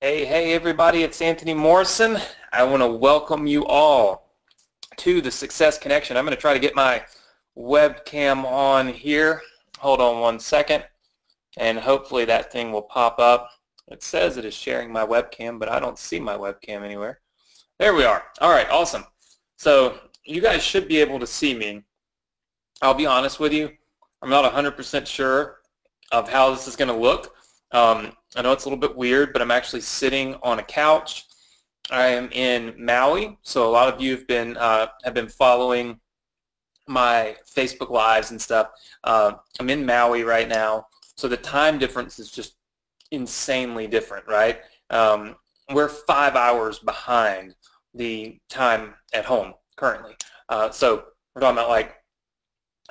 Hey everybody, it's Anthony Morrison. I want to welcome you all to the Success Connection. I'm going to try to get my webcam on here. Hold on one second, and hopefully that thing will pop up. It says it is sharing my webcam, but I don't see my webcam anywhere. There we are. All right, awesome. So you guys should be able to see me. I'll be honest with you, I'm not 100% sure of how this is going to look. I know it's a little bit weird, but I'm actually sitting on a couch. I am in Maui, so a lot of you have been following my Facebook Lives and stuff. I'm in Maui right now, so the time difference is just insanely different, right? We're 5 hours behind the time at home currently. So we're talking about like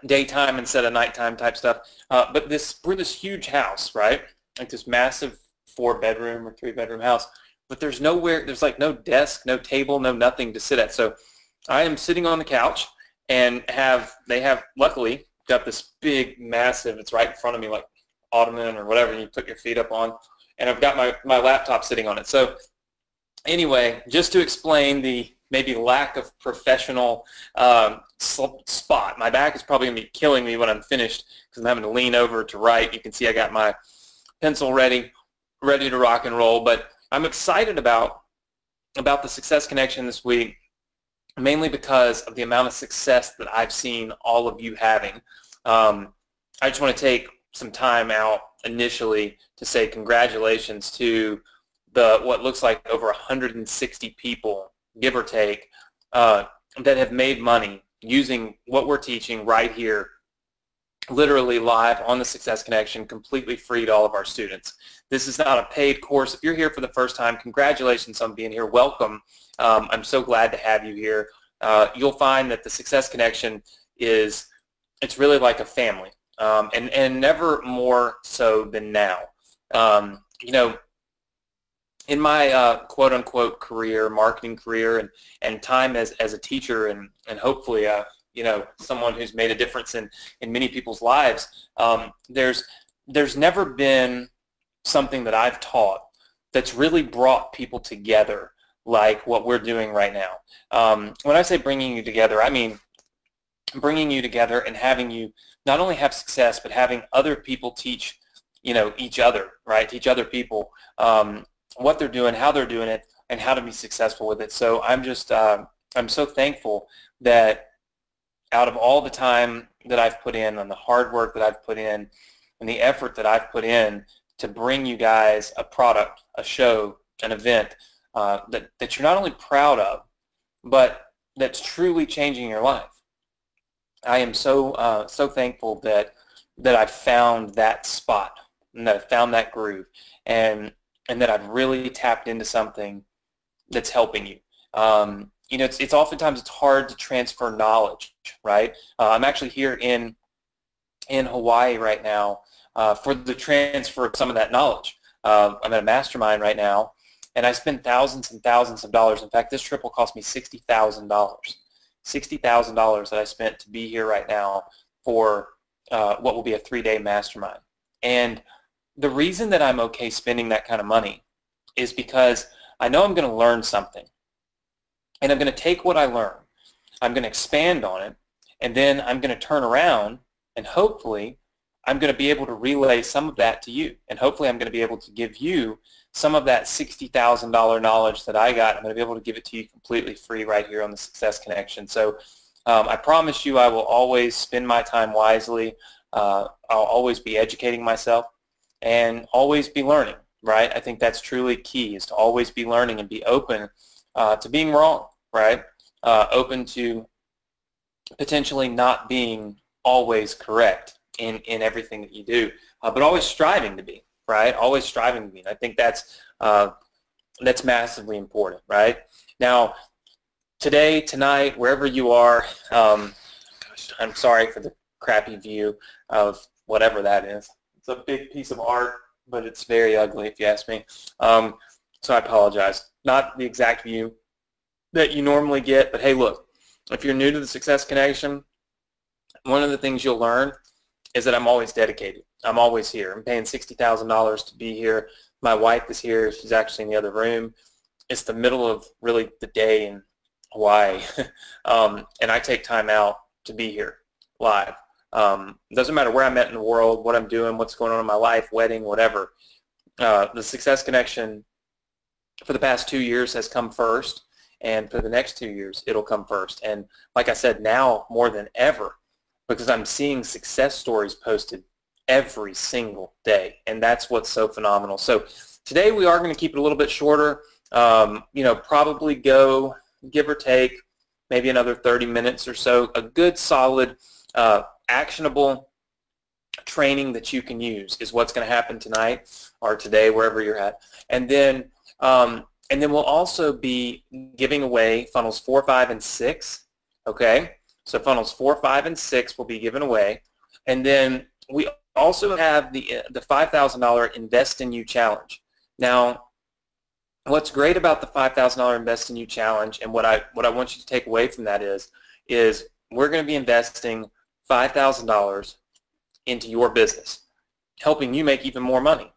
daytime instead of nighttime type stuff. But we're this huge house, right? Like this massive 4-bedroom or 3-bedroom house, but there's like no desk, no table, no nothing to sit at. So I am sitting on the couch, and they have luckily got this big, massive, it's right in front of me, like ottoman or whatever you put your feet up on, and I've got my laptop sitting on it. So anyway, just to explain the maybe lack of professional spot, my back is probably going to be killing me when I'm finished because I'm having to lean over to write. You can see I got my pencil ready to rock and roll. But I'm excited about the Success Connection this week, mainly because of the amount of success that I've seen all of you having. I just want to take some time out initially to say congratulations to what looks like over 160 people, give or take, that have made money using what we're teaching right here, literally live on the Success Connection, completely free to all of our students. This is not a paid course. If you're here for the first time, congratulations on being here. Welcome. I'm so glad to have you here. You'll find that the Success Connection it's really like a family, and never more so than now. You know, in my quote-unquote career, marketing career, and time as a teacher, and hopefully you know, someone who's made a difference in many people's lives, there's never been something that I've taught that's really brought people together like what we're doing right now. When I say bringing you together, I mean bringing you together and having you not only have success, but having other people teach, you know, each other, right? Teach other people what they're doing, how they're doing it, and how to be successful with it. So I'm so thankful that out of all the time that I've put in, and the hard work that I've put in, and the effort that I've put in to bring you guys a product, a show, an event that you're not only proud of, but that's truly changing your life. I am so thankful that I've found that spot, and that I've found that groove, and that I've really tapped into something that's helping you. You know, it's oftentimes it's hard to transfer knowledge, right? I'm actually here in Hawaii right now for the transfer of some of that knowledge. I'm at a mastermind right now, and I spend thousands and thousands of dollars. In fact, this trip will cost me $60,000. $60,000 that I spent to be here right now for what will be a 3-day mastermind. And the reason that I'm okay spending that kind of money is because I know I'm going to learn something. And I'm going to take what I learn, I'm going to expand on it, and then I'm going to turn around, and hopefully I'm going to be able to relay some of that to you. And hopefully I'm going to be able to give you some of that $60,000 knowledge that I got. I'm going to be able to give it to you completely free right here on the Success Connection. So I promise you I will always spend my time wisely. I'll always be educating myself and always be learning, right? I think that's truly key, is to always be learning and be open to being wrong, right? Open to potentially not being always correct in everything that you do, but always striving to be, right? Always striving to be. And I think that's massively important, right? Now, today, tonight, wherever you are, gosh, I'm sorry for the crappy view of whatever that is. It's a big piece of art, but it's very ugly if you ask me. So I apologize. Not the exact view that you normally get, but hey, look, if you're new to the Success Connection, one of the things you'll learn is that I'm always dedicated. I'm always here. I'm paying $60,000 to be here My wife is here. She's actually in the other room. It's the middle of really the day in Hawaii, and I take time out to be here live. It doesn't matter where I'm at in the world, what I'm doing, what's going on in my life, wedding, whatever. The Success Connection for the past 2 years has come first, and for the next 2 years it'll come first. And like I said, now more than ever, because I'm seeing success stories posted every single day, and that's what's so phenomenal. So today we are going to keep it a little bit shorter, probably go, give or take, maybe another 30 minutes or so, a good solid actionable training that you can use is what's going to happen tonight or today, wherever you're at. And then we'll also be giving away funnels 4, 5, and 6. Okay, so funnels 4, 5, and 6 will be given away. And then we also have the $5,000 Invest in You Challenge. Now, what's great about the $5,000 Invest in You Challenge, and what I want you to take away from that is we're going to be investing $5,000 into your business, helping you make even more money.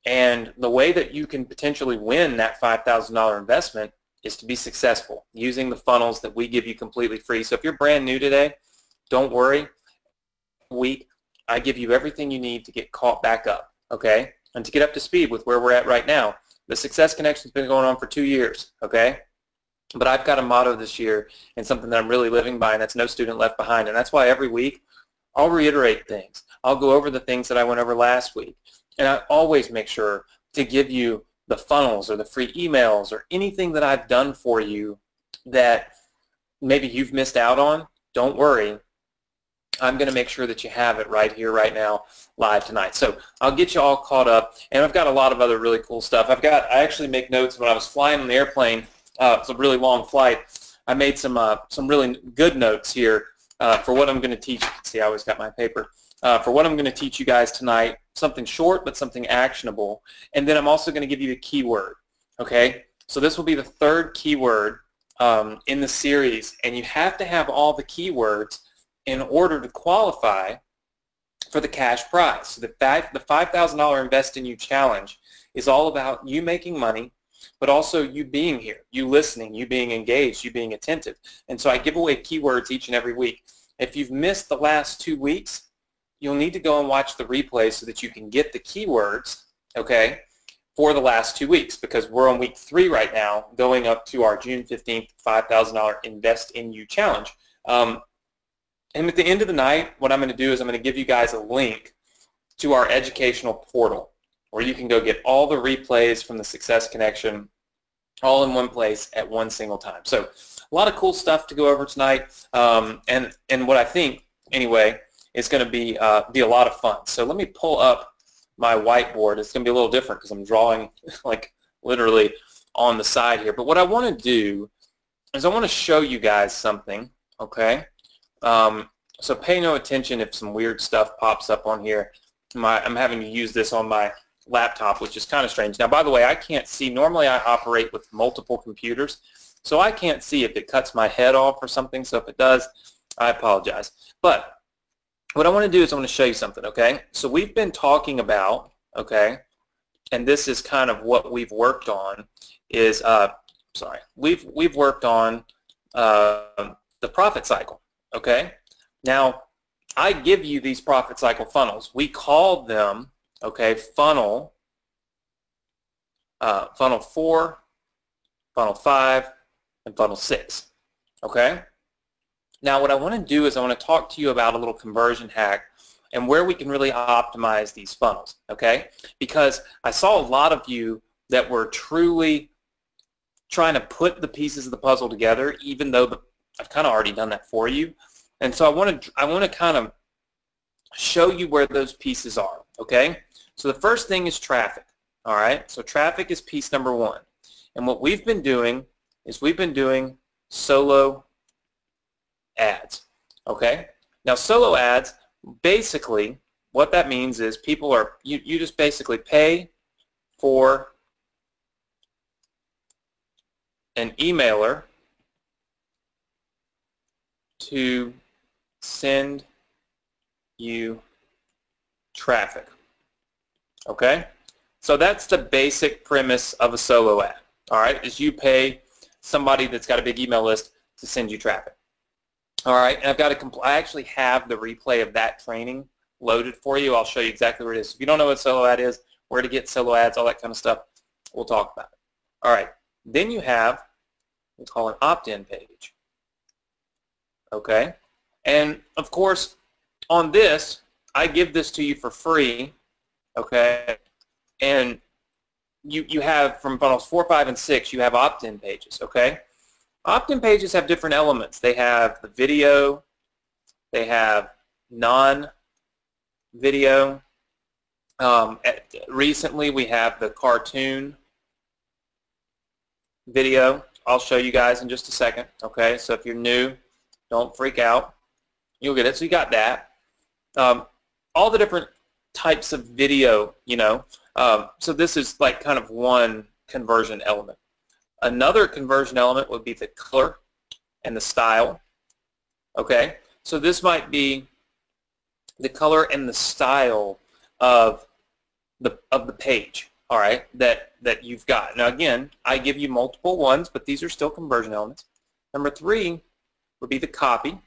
And the way that you can potentially win that $5,000 investment is to be successful using the funnels that we give you completely free. So if you're brand new today, don't worry. I give you everything you need to get caught back up, okay? And to get up to speed with where we're at right now. The Success Connection has been going on for 2 years, okay? But I've got a motto this year and something that I'm really living by, and that's no student left behind. And that's why every week I'll reiterate things. I'll go over the things that I went over last week. And I always make sure to give you the funnels or the free emails or anything that I've done for you that maybe you've missed out on. Don't worry. I'm going to make sure that you have it right here, right now, live tonight. So I'll get you all caught up. And I've got a lot of other really cool stuff. I actually make notes when I was flying on the airplane. It's a really long flight. I made some really good notes here for what I'm going to teach. See, I always got my paper. For what I'm going to teach you guys tonight, something short but something actionable. And then I'm also going to give you a keyword, okay? So this will be the third keyword in the series, and you have to have all the keywords in order to qualify for the cash prize. So the $5,000 Invest in You Challenge is all about you making money, but also you being here, you listening, you being engaged, you being attentive. And so I give away keywords each and every week. If you've missed the last 2 weeks, you'll need to go and watch the replay so that you can get the keywords, okay, for the last 2 weeks, because we're on week 3 right now, going up to our June 15th $5,000 Invest in You Challenge. And at the end of the night, what I'm going to do is I'm going to give you guys a link to our educational portal where you can go get all the replays from the Success Connection all in one place at one single time. So a lot of cool stuff to go over tonight, and what I think, anyway, is going to be a lot of fun. So let me pull up my whiteboard. It's going to be a little different because I'm drawing like literally on the side here. But what I want to do is I want to show you guys something, okay? So pay no attention if some weird stuff pops up on here. I'm having to use this on my laptop, which is kind of strange. Now, by the way, I can't see. Normally, I operate with multiple computers, so I can't see if it cuts my head off or something. So if it does, I apologize. But what I want to do is I want to show you something, okay? So we've been talking about, okay, and this is kind of what we've worked on is, we've worked on the profit cycle, okay? Now, I give you these profit cycle funnels. We call them, okay, funnel 4, funnel 5, and funnel 6, okay? Now, what I want to do is I want to talk to you about a little conversion hack and where we can really optimize these funnels, okay? Because I saw a lot of you that were truly trying to put the pieces of the puzzle together, even though I've kind of already done that for you. And so I want to kind of show you where those pieces are, okay? So the first thing is traffic, all right? So traffic is piece number 1. And what we've been doing is we've been doing solo ads, okay? Now, solo ads, basically, what that means is people are, you just basically pay for an emailer to send you traffic, okay? So that's the basic premise of a solo ad. All right, is you pay somebody that's got a big email list to send you traffic. All right, and I actually have the replay of that training loaded for you. I'll show you exactly where it is. If you don't know what solo ad is, where to get solo ads, all that kind of stuff, we'll talk about it. All right, then you have what we call an opt-in page. Okay, and of course, on this, I give this to you for free. Okay, and you have from funnels 4, 5, and 6, you have opt-in pages. Okay. Opt-in pages have different elements. They have the video, they have non-video. Recently we have the cartoon video. I'll show you guys in just a second. Okay, so if you're new, don't freak out. You'll get it. So you got that. All the different types of video, you know. So this is like kind of one conversion element. Another conversion element would be the color and the style. Okay, so this might be the color and the style of the page. All right, that you've got. Now again, I give you multiple ones, but these are still conversion elements. Number 3 would be the copy.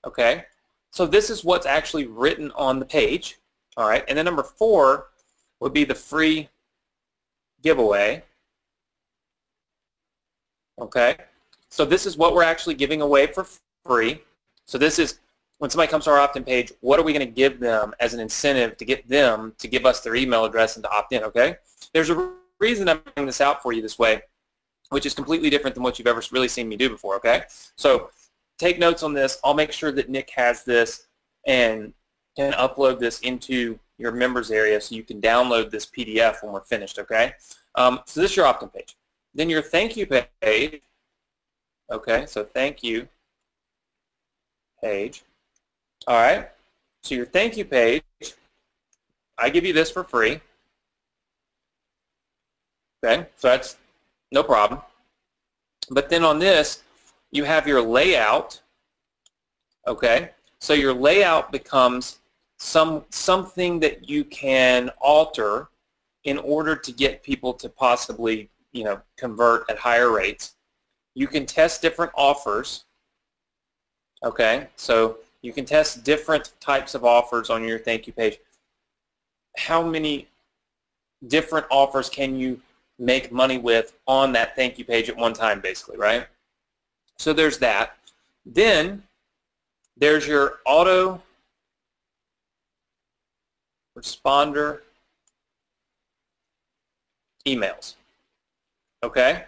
Okay, so this is what's actually written on the page. All right, and then number 4 would be the free giveaway. Okay, so this is what we're actually giving away for free. So this is when somebody comes to our opt-in page, what are we going to give them as an incentive to get them to give us their email address and to opt in, okay? There's a reason I'm bringing this out for you this way, which is completely different than what you've ever really seen me do before, okay? So take notes on this. I'll make sure that Nick has this and can upload this into your members area so you can download this PDF when we're finished, okay? So this is your opt-in page. Then your thank you page, okay, so thank you page. All right, so your thank you page, I give you this for free. Okay, so that's no problem. But then on this, you have your layout. Okay, so your layout becomes something that you can alter in order to get people to possibly, you know, convert at higher rates. You can test different offers. Okay, so you can test different types of offers on your thank you page. How many different offers can you make money with on that thank you page at one time, basically, right? So there's that. Then there's your auto responder emails. Okay?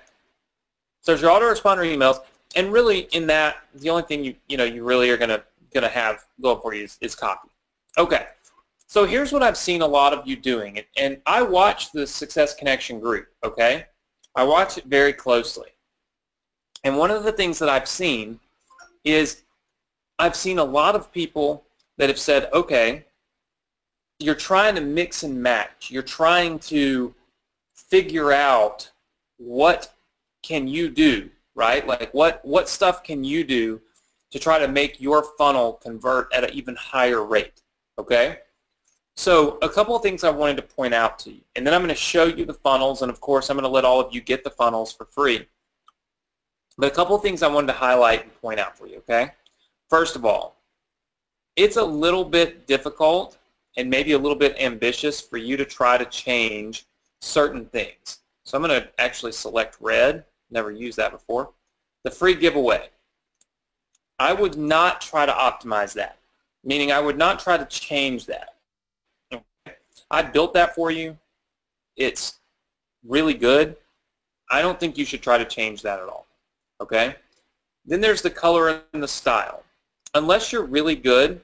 So there's your autoresponder emails, and really in that, the only thing you really are gonna have going for you is copy. Okay. So here's what I've seen a lot of you doing, and I watch the Success Connection group. Okay, I watch it very closely, and one of the things that I've seen is I've seen a lot of people that have said, okay, you're trying to mix and match. You're trying to figure out what can you do, right? Like what stuff can you do to try to make your funnel convert at an even higher rate, okay? So a couple of things I wanted to point out to you, and then I'm going to show you the funnels, and of course I'm going to let all of you get the funnels for free. But a couple of things I wanted to highlight and point out for you, okay? First of all, it's a little bit difficult and maybe a little bit ambitious for you to try to change certain things. So I'm going to actually select red, never used that before. The free giveaway. I would not try to optimize that, meaning I would not try to change that. Okay? I built that for you. It's really good. I don't think you should try to change that at all. Okay? Then there's the color and the style. Unless you're really good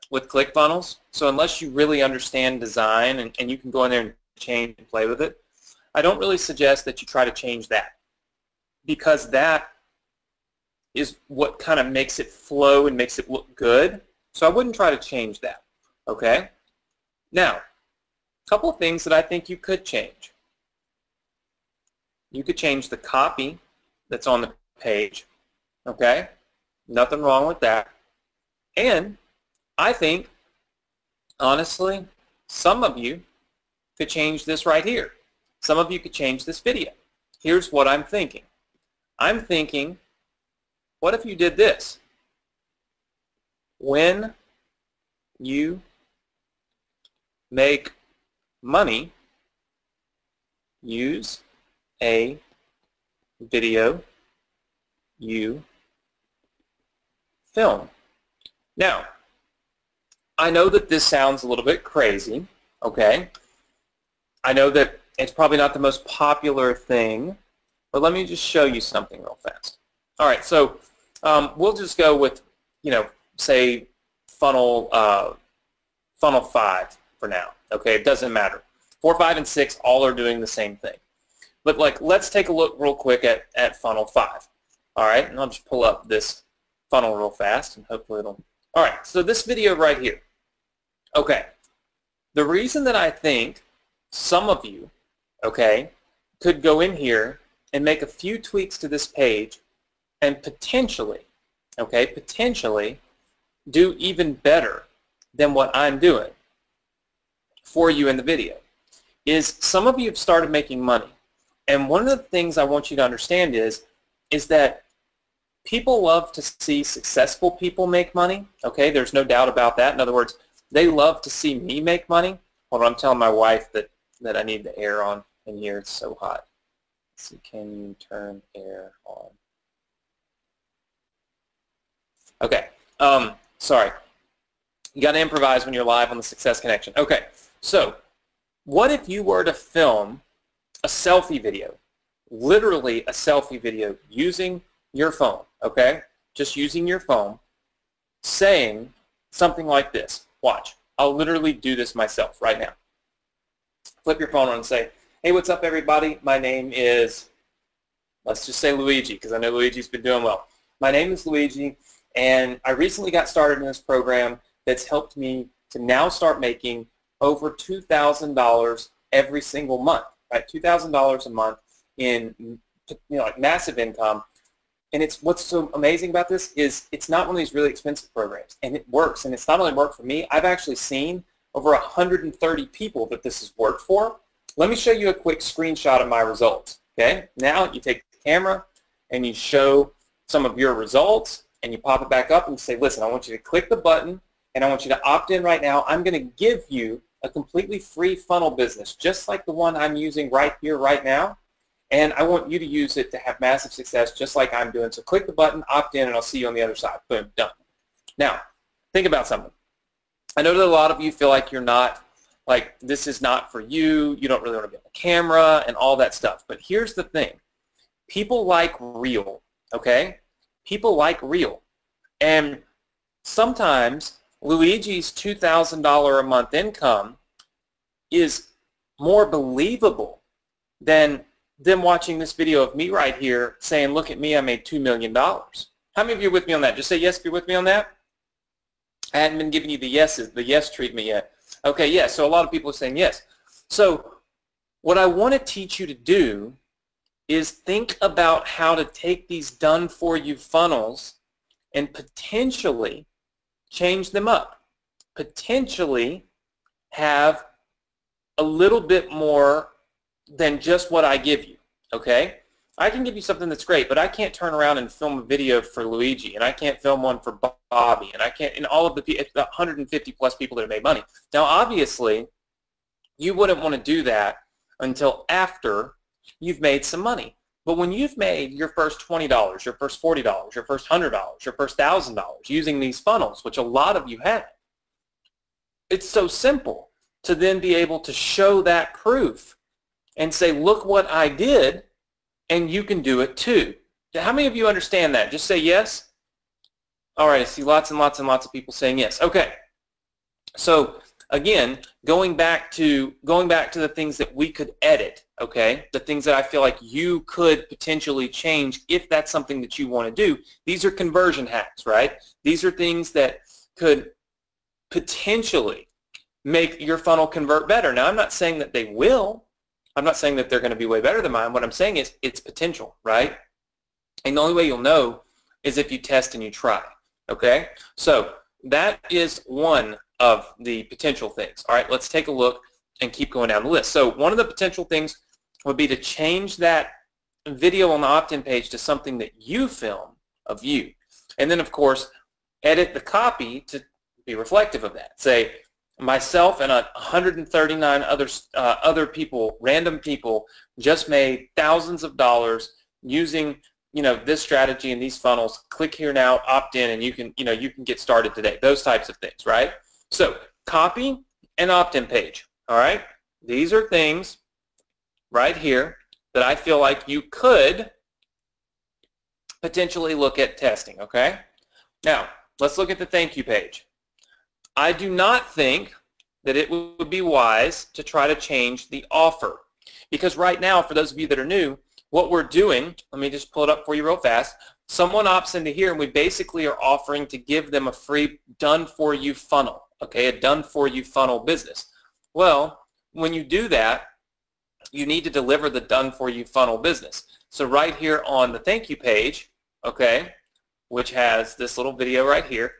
with ClickFunnels, so unless you really understand design and you can go in there and change and play with it, I don't really suggest that you try to change that, because that is what kind of makes it flow and makes it look good. So I wouldn't try to change that. Okay? Now, a couple of things that I think you could change. You could change the copy that's on the page. Okay? Nothing wrong with that. And I think, honestly, some of you could change this right here. Some of you could change this video. Here's what I'm thinking. I'm thinking, what if you did this? When you make money, use a video you film. Now, I know that this sounds a little bit crazy, okay? I know that it's probably not the most popular thing, but let me just show you something real fast. All right, so we'll just go with, say funnel 5 for now, okay? It doesn't matter. 4, 5, and 6 all are doing the same thing. But let's take a look real quick at funnel 5. All right, and I'll just pull up this funnel real fast and hopefully it'll... All right, so this video right here. Okay, the reason that I think some of you, okay, could go in here and make a few tweaks to this page and potentially, okay, potentially do even better than what I'm doing for you in the video is some of you have started making money. And one of the things I want you to understand is that people love to see successful people make money, okay? There's no doubt about that. In other words, they love to see me make money. Hold on, I'm telling my wife that I need the air on in here. It's so hot. Let's see, can you turn air on? Okay, sorry. You got to improvise when you're live on the Success Connection. Okay, so what if you were to film a selfie video, literally a selfie video using your phone, okay? Just using your phone, saying something like this. Watch. I'll literally do this myself right now. Flip your phone on and say, hey, what's up, everybody? My name is, let's just say Luigi, because I know Luigi's been doing well. My name is Luigi, and I recently got started in this program that's helped me to now start making over $2,000 every single month, right? $2,000 a month in like massive income. And it's what's so amazing about this is it's not one of these really expensive programs, and it works. And it's not only worked for me, I've actually seen over 130 people that this has worked for. Let me show you a quick screenshot of my results, okay? Now you take the camera and you show some of your results and you pop it back up and you say, listen, I want you to click the button and I want you to opt in right now. I'm going to give you a completely free funnel business, just like the one I'm using right here, right now. And I want you to use it to have massive success just like I'm doing. So click the button, opt in, and I'll see you on the other side. Boom, done. Now, think about something. I know that a lot of you feel like you're not, like this is not for you, you don't really want to be on the camera and all that stuff. But here's the thing. People like real, okay? People like real. And sometimes Luigi's $2,000 a month income is more believable than them watching this video of me right here saying, look at me, I made $2 million. How many of you are with me on that? Just say yes if you're with me on that. I hadn't been giving you the yeses, the yes treatment yet. Okay, yes, so a lot of people are saying yes. So what I want to teach you to do is think about how to take these done-for-you funnels and potentially change them up. Potentially have a little bit more than just what I give you, okay? I can give you something that's great, but I can't turn around and film a video for Luigi, and I can't film one for Bobby, and I can't, and all of the 150 plus people that have made money. Now, obviously, you wouldn't want to do that until after you've made some money. But when you've made your first $20, your first $40, your first $100, your first $1,000 using these funnels, which a lot of you have, it's so simple to then be able to show that proof and say, look what I did, and you can do it too. How many of you understand that? Just say yes. All right, I see lots and lots and lots of people saying yes. Okay. So again, going back to the things that we could edit, okay, the things that I feel like you could potentially change if that's something that you want to do. These are conversion hacks, right? These are things that could potentially make your funnel convert better. Now, I'm not saying that they will. I'm not saying that they're going to be way better than mine. What I'm saying is it's potential, right? And the only way you'll know is if you test and you try, okay? So that is one of the potential things. All right, let's take a look and keep going down the list. So one of the potential things would be to change that video on the opt-in page to something that you film of you. And then, of course, edit the copy to be reflective of that. Say, myself and 139 other people, random people, just made thousands of dollars using, this strategy and these funnels. Click here now, opt in, and you can get started today. Those types of things, right? So copy and opt-in page. All right, these are things right here that I feel like you could potentially look at testing. Okay, now let's look at the thank you page. I do not think that it would be wise to try to change the offer, because right now, for those of you that are new, what we're doing, let me just pull it up for you real fast. Someone opts into here, and we basically are offering to give them a free done-for-you funnel, okay, a done-for-you funnel business. Well, when you do that, you need to deliver the done-for-you funnel business. So right here on the thank you page, okay, which has this little video right here,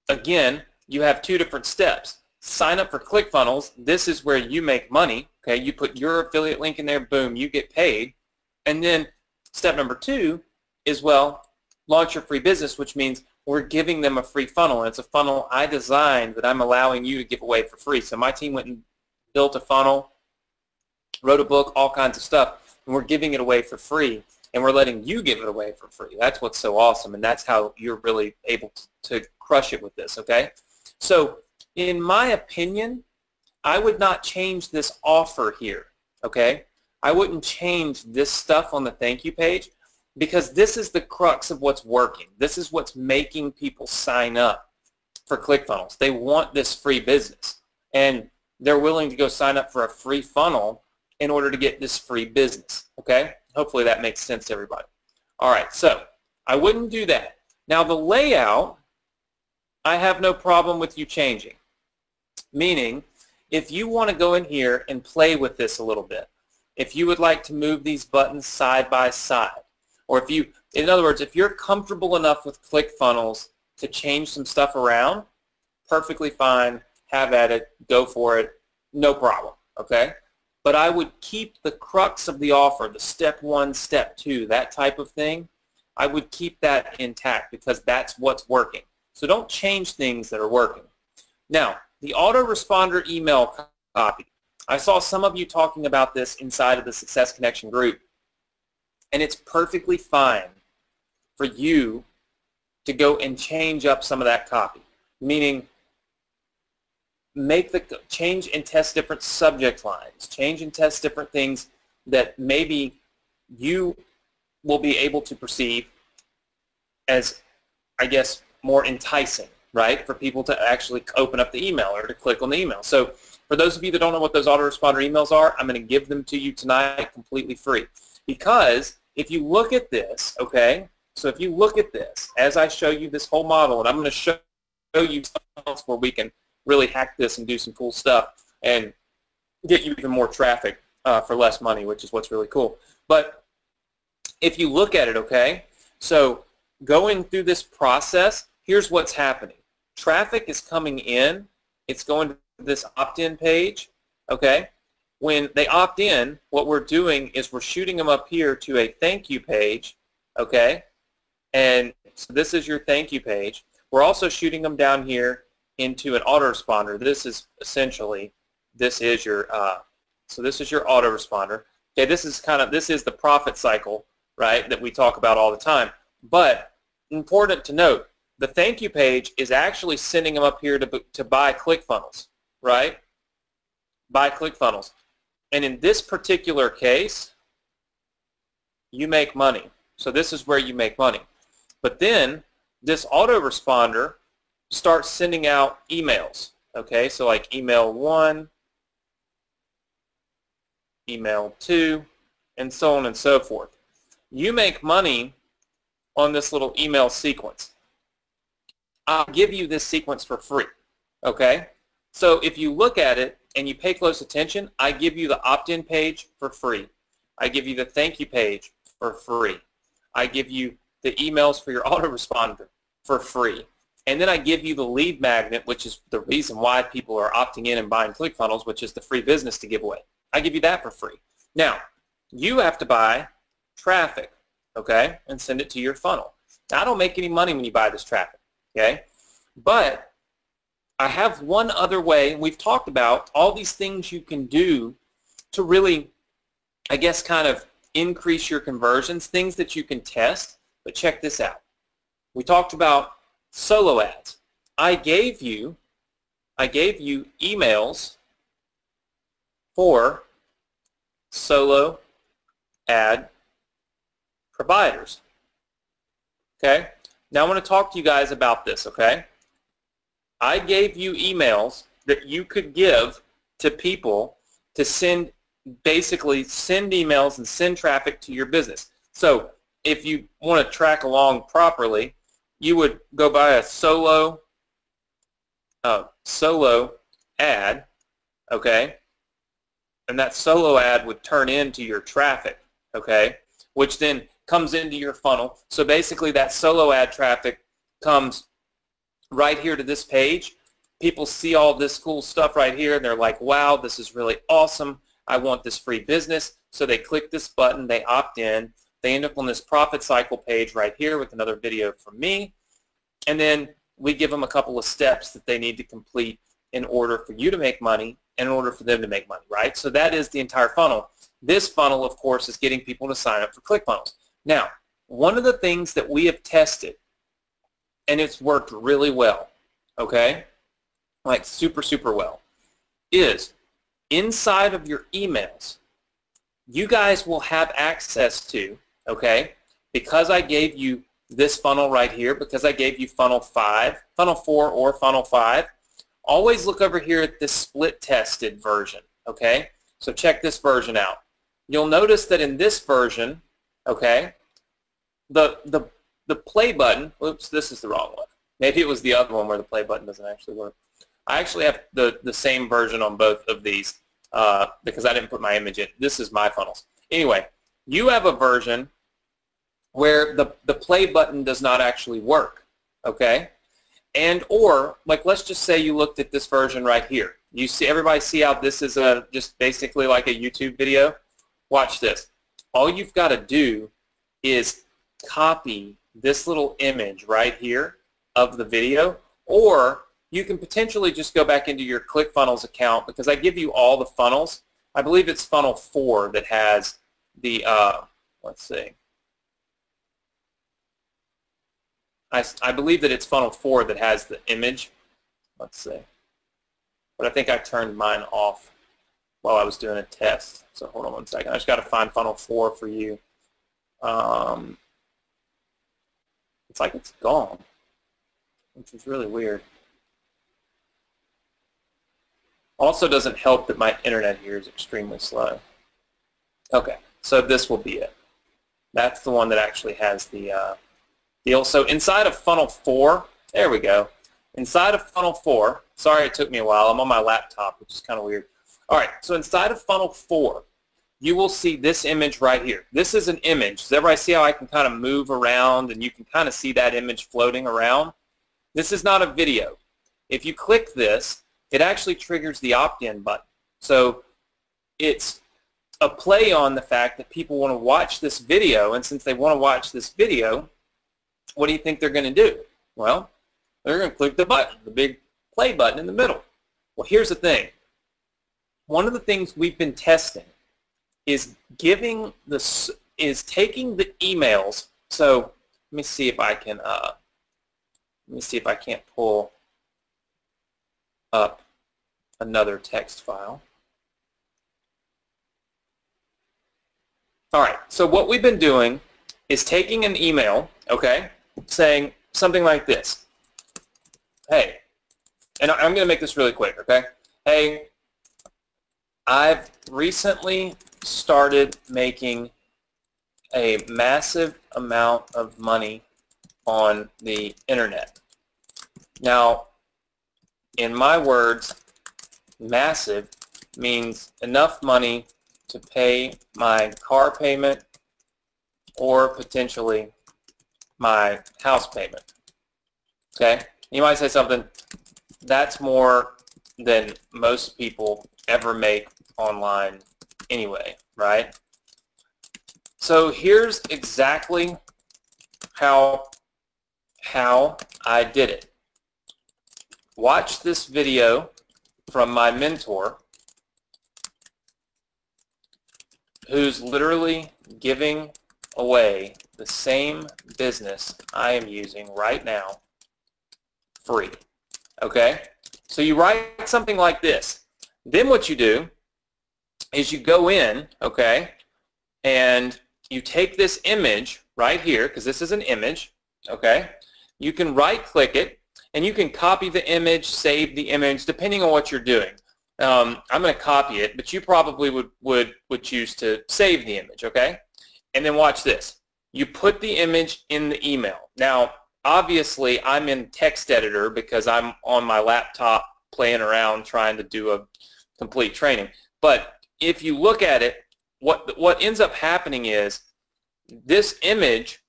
again, you have two different steps. Sign up for ClickFunnels. This is where you make money. Okay, you put your affiliate link in there, boom, you get paid. And then step number 2 is, well, launch your free business, which means we're giving them a free funnel. And it's a funnel I designed that I'm allowing you to give away for free. So my team went and built a funnel, wrote a book, all kinds of stuff, and we're giving it away for free. And we're letting you give it away for free. That's what's so awesome, and that's how you're really able to crush it with this, okay? So in my opinion, I would not change this offer here, okay? I wouldn't change this stuff on the thank you page, because this is the crux of what's working. This is what's making people sign up for ClickFunnels. They want this free business, and they're willing to go sign up for a free funnel in order to get this free business, okay? Hopefully that makes sense to everybody. All right, so I wouldn't do that. Now the layout, I have no problem with you changing. Meaning, if you want to go in here and play with this a little bit, if you would like to move these buttons side by side, or if you, in other words, if you're comfortable enough with ClickFunnels to change some stuff around, perfectly fine, have at it, go for it, no problem, okay? But I would keep the crux of the offer, the step 1, step 2, that type of thing, I would keep that intact, because that's what's working. So don't change things that are working. Now, the autoresponder email copy. I saw some of you talking about this inside of the Success Connection group, and it's perfectly fine for you to go and change up some of that copy, meaning change and test different subject lines, change and test different things that maybe you will be able to perceive as, I guess, more enticing, right, for people to actually open up the email or to click on the email. So for those of you that don't know what those autoresponder emails are, I'm going to give them to you tonight completely free. Because if you look at this, okay, so if you look at this, as I show you this whole model, and I'm going to show you something else where we can really hack this and do some cool stuff and get you even more traffic for less money, which is what's really cool. But if you look at it, okay, so going through this process, here's what's happening. Traffic is coming in. It's going to this opt-in page, okay? When they opt in, what we're doing is we're shooting them up here to a thank you page, okay? And so this is your thank you page. We're also shooting them down here into an autoresponder. This is essentially, this is your, so this is your autoresponder. Okay, this is the profit cycle, right, that we talk about all the time. But important to note, the thank you page is actually sending them up here to buy ClickFunnels, right? Buy ClickFunnels. And in this particular case, you make money. So this is where you make money. But then this autoresponder starts sending out emails, okay? So like email 1, email 2, and so on and so forth. You make money on this little email sequence. I'll give you this sequence for free, okay? So if you look at it and you pay close attention, I give you the opt-in page for free. I give you the thank you page for free. I give you the emails for your autoresponder for free. And then I give you the lead magnet, which is the reason why people are opting in and buying ClickFunnels, which is the free business to give away. I give you that for free. Now, you have to buy traffic, okay, and send it to your funnel. Now, I don't make any money when you buy this traffic, okay? But I have one other way, and we've talked about all these things you can do to really, I guess, kind of increase your conversions, things that you can test. But check this out. We talked about solo ads. I gave you emails for solo ad providers. Okay? Now I want to talk to you guys about this, okay? I gave you emails that you could give to people to send, basically send emails and send traffic to your business. So if you want to track along properly, you would go buy a solo ad, okay? And that solo ad would turn into your traffic, okay? Which then comes into your funnel. So basically that solo ad traffic comes right here to this page. People see all this cool stuff right here and they're like, wow, this is really awesome. I want this free business. So they click this button, they opt in, they end up on this profit cycle page right here with another video from me. And then we give them a couple of steps that they need to complete in order for you to make money and in order for them to make money, right? So that is the entire funnel. This funnel, of course, is getting people to sign up for ClickFunnels. Now, one of the things that we have tested, and it's worked really well, okay, like super, super well, is inside of your emails, you guys will have access to, okay, because I gave you this funnel right here, because I gave you funnel 4 or funnel 5, always look over here at this split tested version, okay? So check this version out. You'll notice that in this version, okay, the play button, oops, this is the wrong one. Maybe it was the other one where the play button doesn't actually work. I actually have the same version on both of these because I didn't put my image in. This is my funnels. Anyway, you have a version where the play button does not actually work, okay? And or, like, let's just say you looked at this version right here. You see, everybody see how this is just basically like a YouTube video? Watch this. All you've got to do is copy this little image right here of the video, or you can potentially just go back into your ClickFunnels account because I give you all the funnels. I believe it's funnel 4 that has the, let's see. I believe that it's funnel 4 that has the image. Let's see. But I think I turned mine off while I was doing a test. So hold on one second. I just got to find funnel 4 for you. It's like it's gone, which is really weird. Also doesn't help that my internet here is extremely slow. Okay, so this will be it. That's the one that actually has the deal. So inside of funnel 4, there we go. Inside of funnel 4, sorry it took me a while. I'm on my laptop, which is kind of weird. All right, so inside of funnel 4, you will see this image right here. This is an image. Does everybody see how I can kind of move around and you can kind of see that image floating around? This is not a video. If you click this, it actually triggers the opt-in button. So it's a play on the fact that people want to watch this video, and since they want to watch this video, what do you think they're going to do? Well, they're going to click the button, the big play button in the middle. Well, here's the thing. One of the things we've been testing is taking the emails. So let me see if I can can't pull up another text file. All right, so what we've been doing is taking an email, okay, saying something like this. Hey, and I'm going to make this really quick, okay? Hey, I've recently started making a massive amount of money on the internet. Now, in my words, massive means enough money to pay my car payment or potentially my house payment. Okay? You might say something, that's more than most people ever make online anyway, right? So here's exactly how I did it. Watch this video from my mentor, who's literally giving away the same business I am using right now free. Okay? So you write something like this. Then what you do is you go in, okay, and you take this image right here, because this is an image, okay? You can right-click it, and you can copy the image, save the image, depending on what you're doing. I'm going to copy it, but you probably would choose to save the image, okay? And then watch this. You put the image in the email. Now, obviously, I'm in text editor because I'm on my laptop playing around trying to do a complete training. But if you look at it, what ends up happening is this image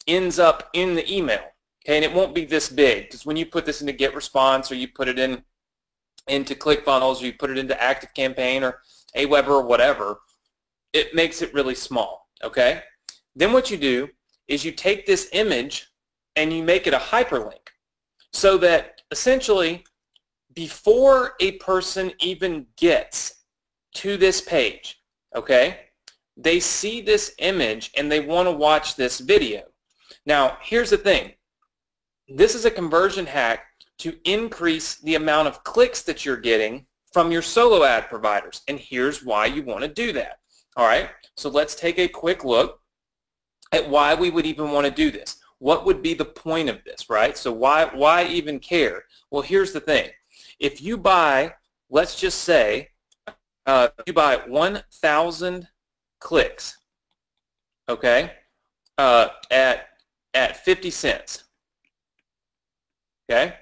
ends up in the email, okay? And it won't be this big, because when you put this into GetResponse, or you put it into ClickFunnels, or you put it into ActiveCampaign or Aweber or whatever, it makes it really small, okay? Then what you do is you take this image and you make it a hyperlink, so that essentially before a person even gets to this page, okay, they see this image and they want to watch this video. Now, here's the thing. This is a conversion hack to increase the amount of clicks that you're getting from your solo ad providers, and here's why you want to do that. All right, so let's take a quick look at why we would even want to do this. What would be the point of this, right? So why even care? Well, here's the thing. If you buy, let's just say, you buy 1,000 clicks, okay, at 50 cents, okay?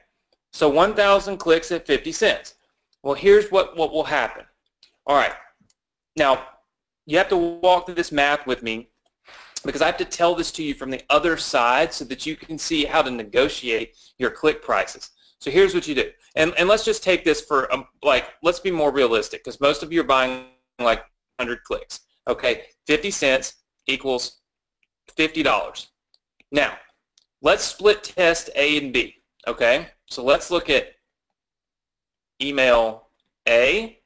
So 1,000 clicks at 50 cents. Well, here's what will happen. All right. Now, you have to walk through this math with me, because I have to tell this to you from the other side so that you can see how to negotiate your click prices. So here's what you do. And let's just take this for, let's be more realistic, because most of you are buying like 100 clicks. Okay, 50 cents equals $50. Now, let's split test A and B. Okay, so let's look at email A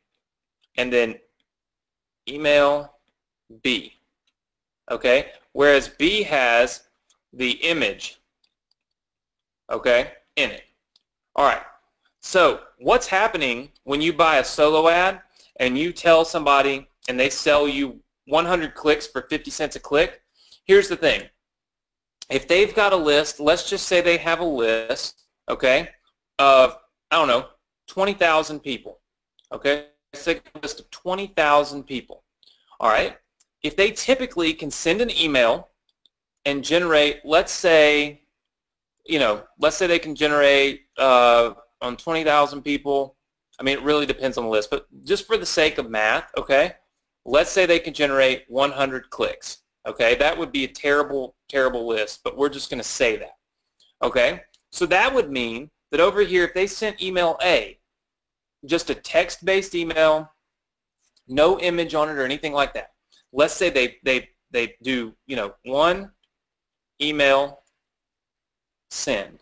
and then email B. Okay, whereas B has the image, okay, in it. All right, so what's happening when you buy a solo ad and you tell somebody and they sell you 100 clicks for 50 cents a click? Here's the thing. If they've got a list, let's just say they have a list, okay, of, I don't know, 20,000 people, okay? Let's take a list of 20,000 people, all right? If they typically can send an email and generate, let's say, let's say they can generate on 20,000 people, I mean, it really depends on the list, but just for the sake of math, okay, let's say they can generate 100 clicks, okay? That would be a terrible, terrible list, but we're just going to say that, okay? So that would mean that over here, if they sent email A, just a text-based email, no image on it or anything like that, let's say they do, one email send,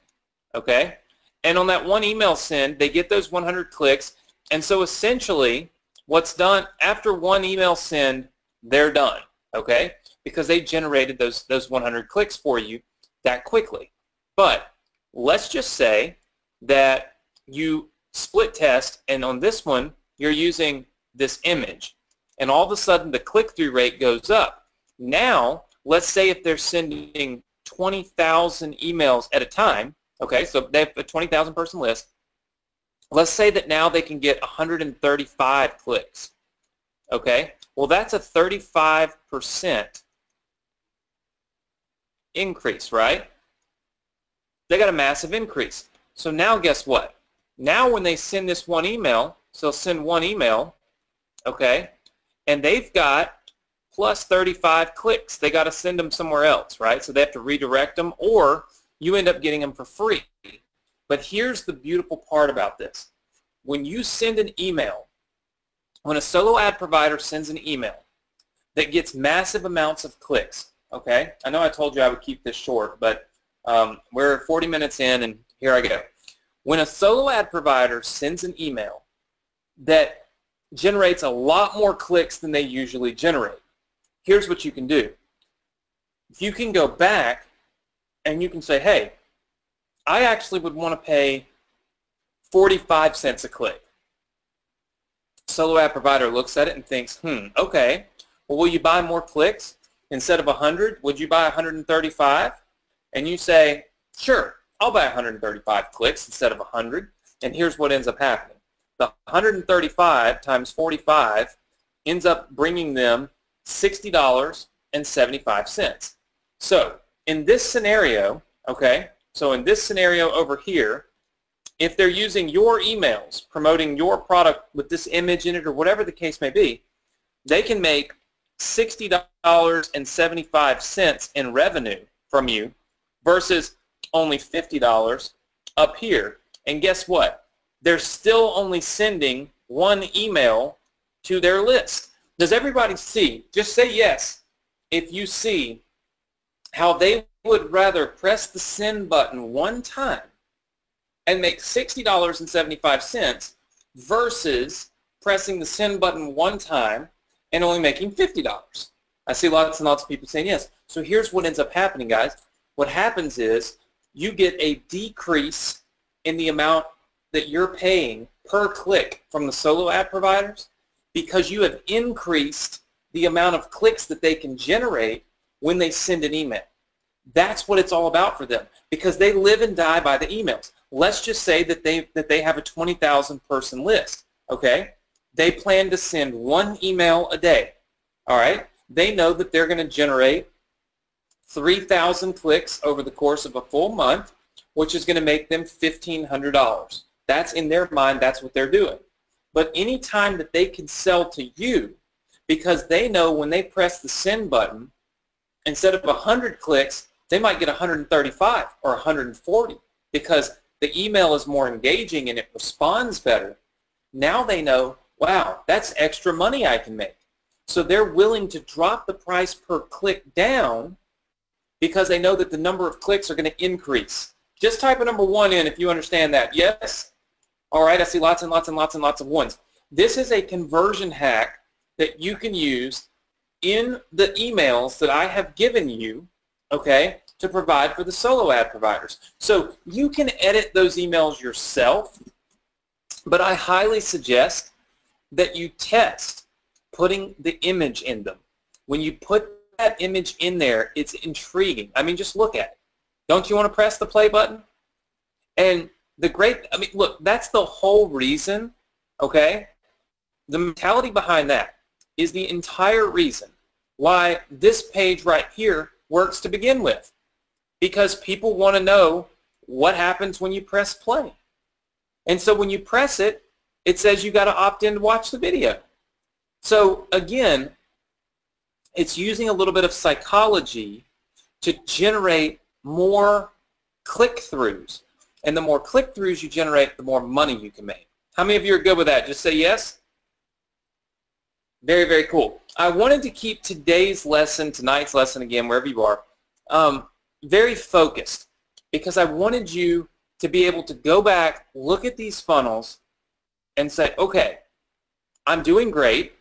okay? And on that one email send, they get those 100 clicks, and so essentially what's done after one email send, they're done, okay? Because they generated those 100 clicks for you that quickly. But let's just say that you split test, and on this one, you're using this image, and all of a sudden the click-through rate goes up. Now, let's say if they're sending 20,000 emails at a time, okay, so they have a 20,000 person list, let's say that now they can get 135 clicks, okay? Well, that's a 35% increase, right? They got a massive increase. So now guess what? Now when they send this one email, so they'll send one email, okay, and they've got plus 35 clicks. They got to send them somewhere else, right? So they have to redirect them, or you end up getting them for free. But here's the beautiful part about this. When you send an email, when a solo ad provider sends an email that gets massive amounts of clicks, okay? I know I told you I would keep this short, but we're 40 minutes in, and here I go. When a solo ad provider sends an email that generates a lot more clicks than they usually generate, here's what you can do. You can go back and you can say, hey, I actually would want to pay 45 cents a click. Solo ad provider looks at it and thinks, okay, well, will you buy more clicks? Instead of 100, would you buy 135? And you say, sure, I'll buy 135 clicks instead of 100. And here's what ends up happening. The 135 times 45 ends up bringing them $60.75. So in this scenario, okay, so in this scenario over here, if they're using your emails, promoting your product with this image in it or whatever the case may be, they can make $60.75 in revenue from you versus only $50 up here. And guess what? They're still only sending one email to their list. Does everybody see? Just say yes if you see how they would rather press the send button one time and make $60.75 versus pressing the send button one time and only making $50. I see lots and lots of people saying yes. So here's what ends up happening, guys. What happens is you get a decrease in the amount that you're paying per click from the solo ad providers because you have increased the amount of clicks that they can generate when they send an email. That's what it's all about for them because they live and die by the emails. Let's just say that they have a 20,000 person list, okay? They plan to send one email a day, all right? They know that they're going to generate 3,000 clicks over the course of a full month, which is going to make them $1,500. That's in their mind, that's what they're doing. But any time that they can sell to you, because they know when they press the send button, instead of 100 clicks, they might get 135 or 140 because the email is more engaging and it responds better. Now they know, wow, that's extra money I can make. So they're willing to drop the price per click down because they know that the number of clicks are going to increase. Just type a number 1 in if you understand that. Yes? All right, I see lots and lots and lots and lots of ones. This is a conversion hack that you can use in the emails that I have given you, okay, to provide for the solo ad providers. So you can edit those emails yourself, but I highly suggest that you test putting the image in them. When you put that image in there, it's intriguing. I mean, just look at it. Don't you want to press the play button? And look, that's the whole reason, okay? The mentality behind that is the entire reason why this page right here works to begin with. Because people want to know what happens when you press play. And so when you press it, it says you got to opt in to watch the video. So again, it's using a little bit of psychology to generate more click-throughs. And the more click-throughs you generate, the more money you can make. How many of you are good with that? Just say yes. Very, very cool. I wanted to keep today's lesson, tonight's lesson again, wherever you are, very focused because I wanted you to be able to go back, look at these funnels, and say, okay, I'm doing great.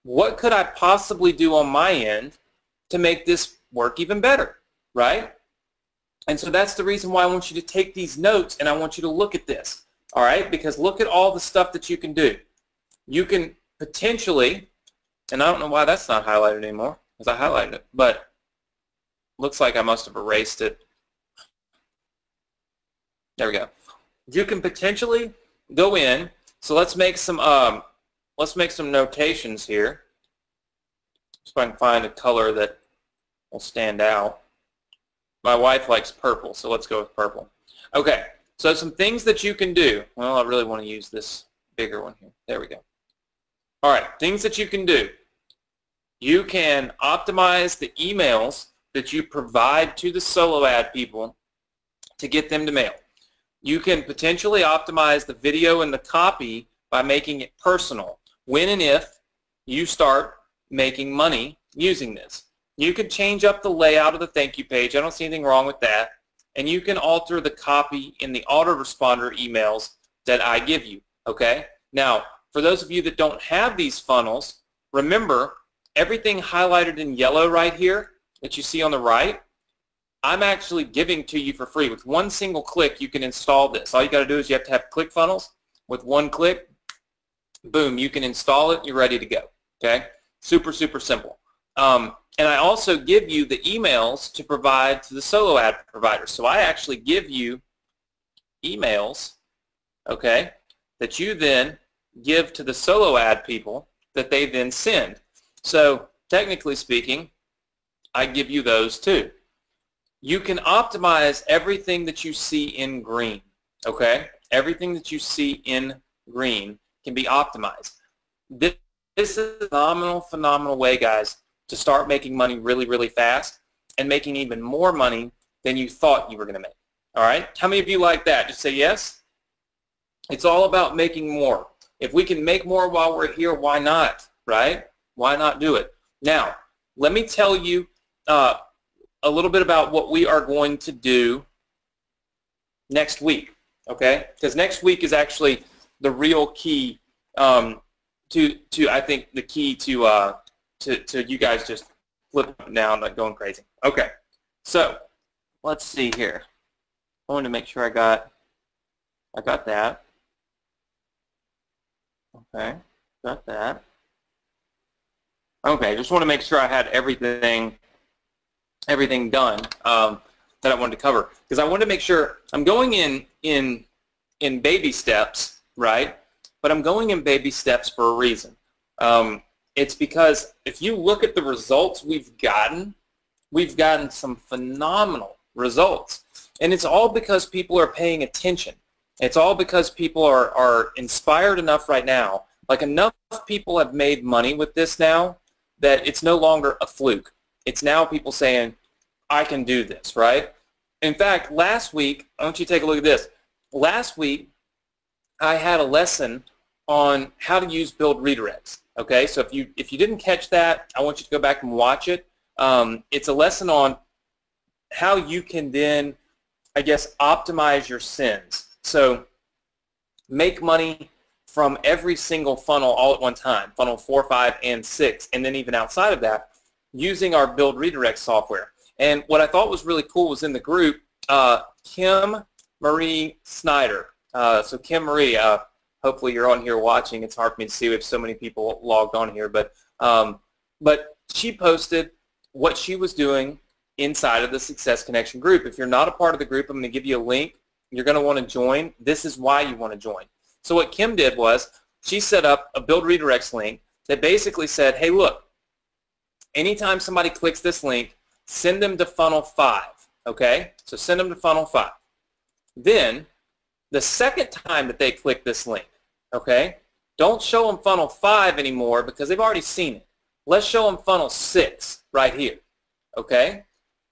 What could I possibly do on my end to make this work even better, right? And so that's the reason why I want you to take these notes and I want you to look at this, all right? Because look at all the stuff that you can do. You can potentially, and I don't know why that's not highlighted anymore because I highlighted it, but looks like I must have erased it. There we go. You can potentially go in. So let's make some notations here. So I can find a color that will stand out. My wife likes purple, so let's go with purple. Okay, so some things that you can do. Well, I really want to use this bigger one here. There we go. All right, things that you can do. You can optimize the emails that you provide to the solo ad people to get them to mail. You can potentially optimize the video and the copy by making it personal when and if you start making money using this. You could change up the layout of the thank you page. I don't see anything wrong with that. And you can alter the copy in the autoresponder emails that I give you, okay? Now, for those of you that don't have these funnels, remember everything highlighted in yellow right here that you see on the right, I'm actually giving to you for free. With one single click, you can install this. All you got to do is you have to have ClickFunnels. With one click, boom, you can install it. You're ready to go, okay? Super, super simple. And I also give you the emails to provide to the solo ad providers. So I actually give you emails, okay, that you then give to the solo ad people that they then send. So technically speaking, I give you those too. You can optimize everything that you see in green, okay? Everything that you see in green can be optimized. This is a phenomenal way, guys, to start making money really, really fast and making even more money than you thought you were going to make. All right? How many of you like that? Just say yes. It's all about making more. If we can make more while we're here, why not? Right? Why not do it? Now, let me tell you a little bit about what we are going to do next week, okay? Because next week is actually the real key to I think the key to you guys just flipping up and down, like going crazy. Okay, so let's see here. I wanted to make sure I got that. Okay, got that. Okay, just want to make sure I had everything done that I wanted to cover, because I wanted to make sure I'm going in baby steps, right? But I'm going in baby steps for a reason. It's because if you look at the results we've gotten some phenomenal results. And it's all because people are paying attention. It's all because people are inspired enough right now. Like, enough people have made money with this now that it's no longer a fluke. It's now people saying, I can do this, right? In fact, last week, I want you to take a look at this. Last week, I had a lesson on how to use build redirects. Okay, so if you didn't catch that, I want you to go back and watch it. It's a lesson on how you can then, I guess, optimize your sends. So make money from every single funnel all at one time, funnel 4, 5, and 6, and then even outside of that, using our build redirect software. And what I thought was really cool was in the group, Kim Marie Snyder. So Kim Marie, hopefully you're on here watching. It's hard for me to see. We have so many people logged on here. But she posted what she was doing inside of the Success Connection group. If you're not a part of the group, I'm going to give you a link. You're going to want to join. This is why you want to join. So what Kim did was she set up a build redirects link that basically said, hey, look, anytime somebody clicks this link, send them to funnel 5. Okay? So send them to funnel 5. Then the second time that they click this link, okay, don't show them funnel 5 anymore because they've already seen it. Let's show them funnel 6 right here, okay?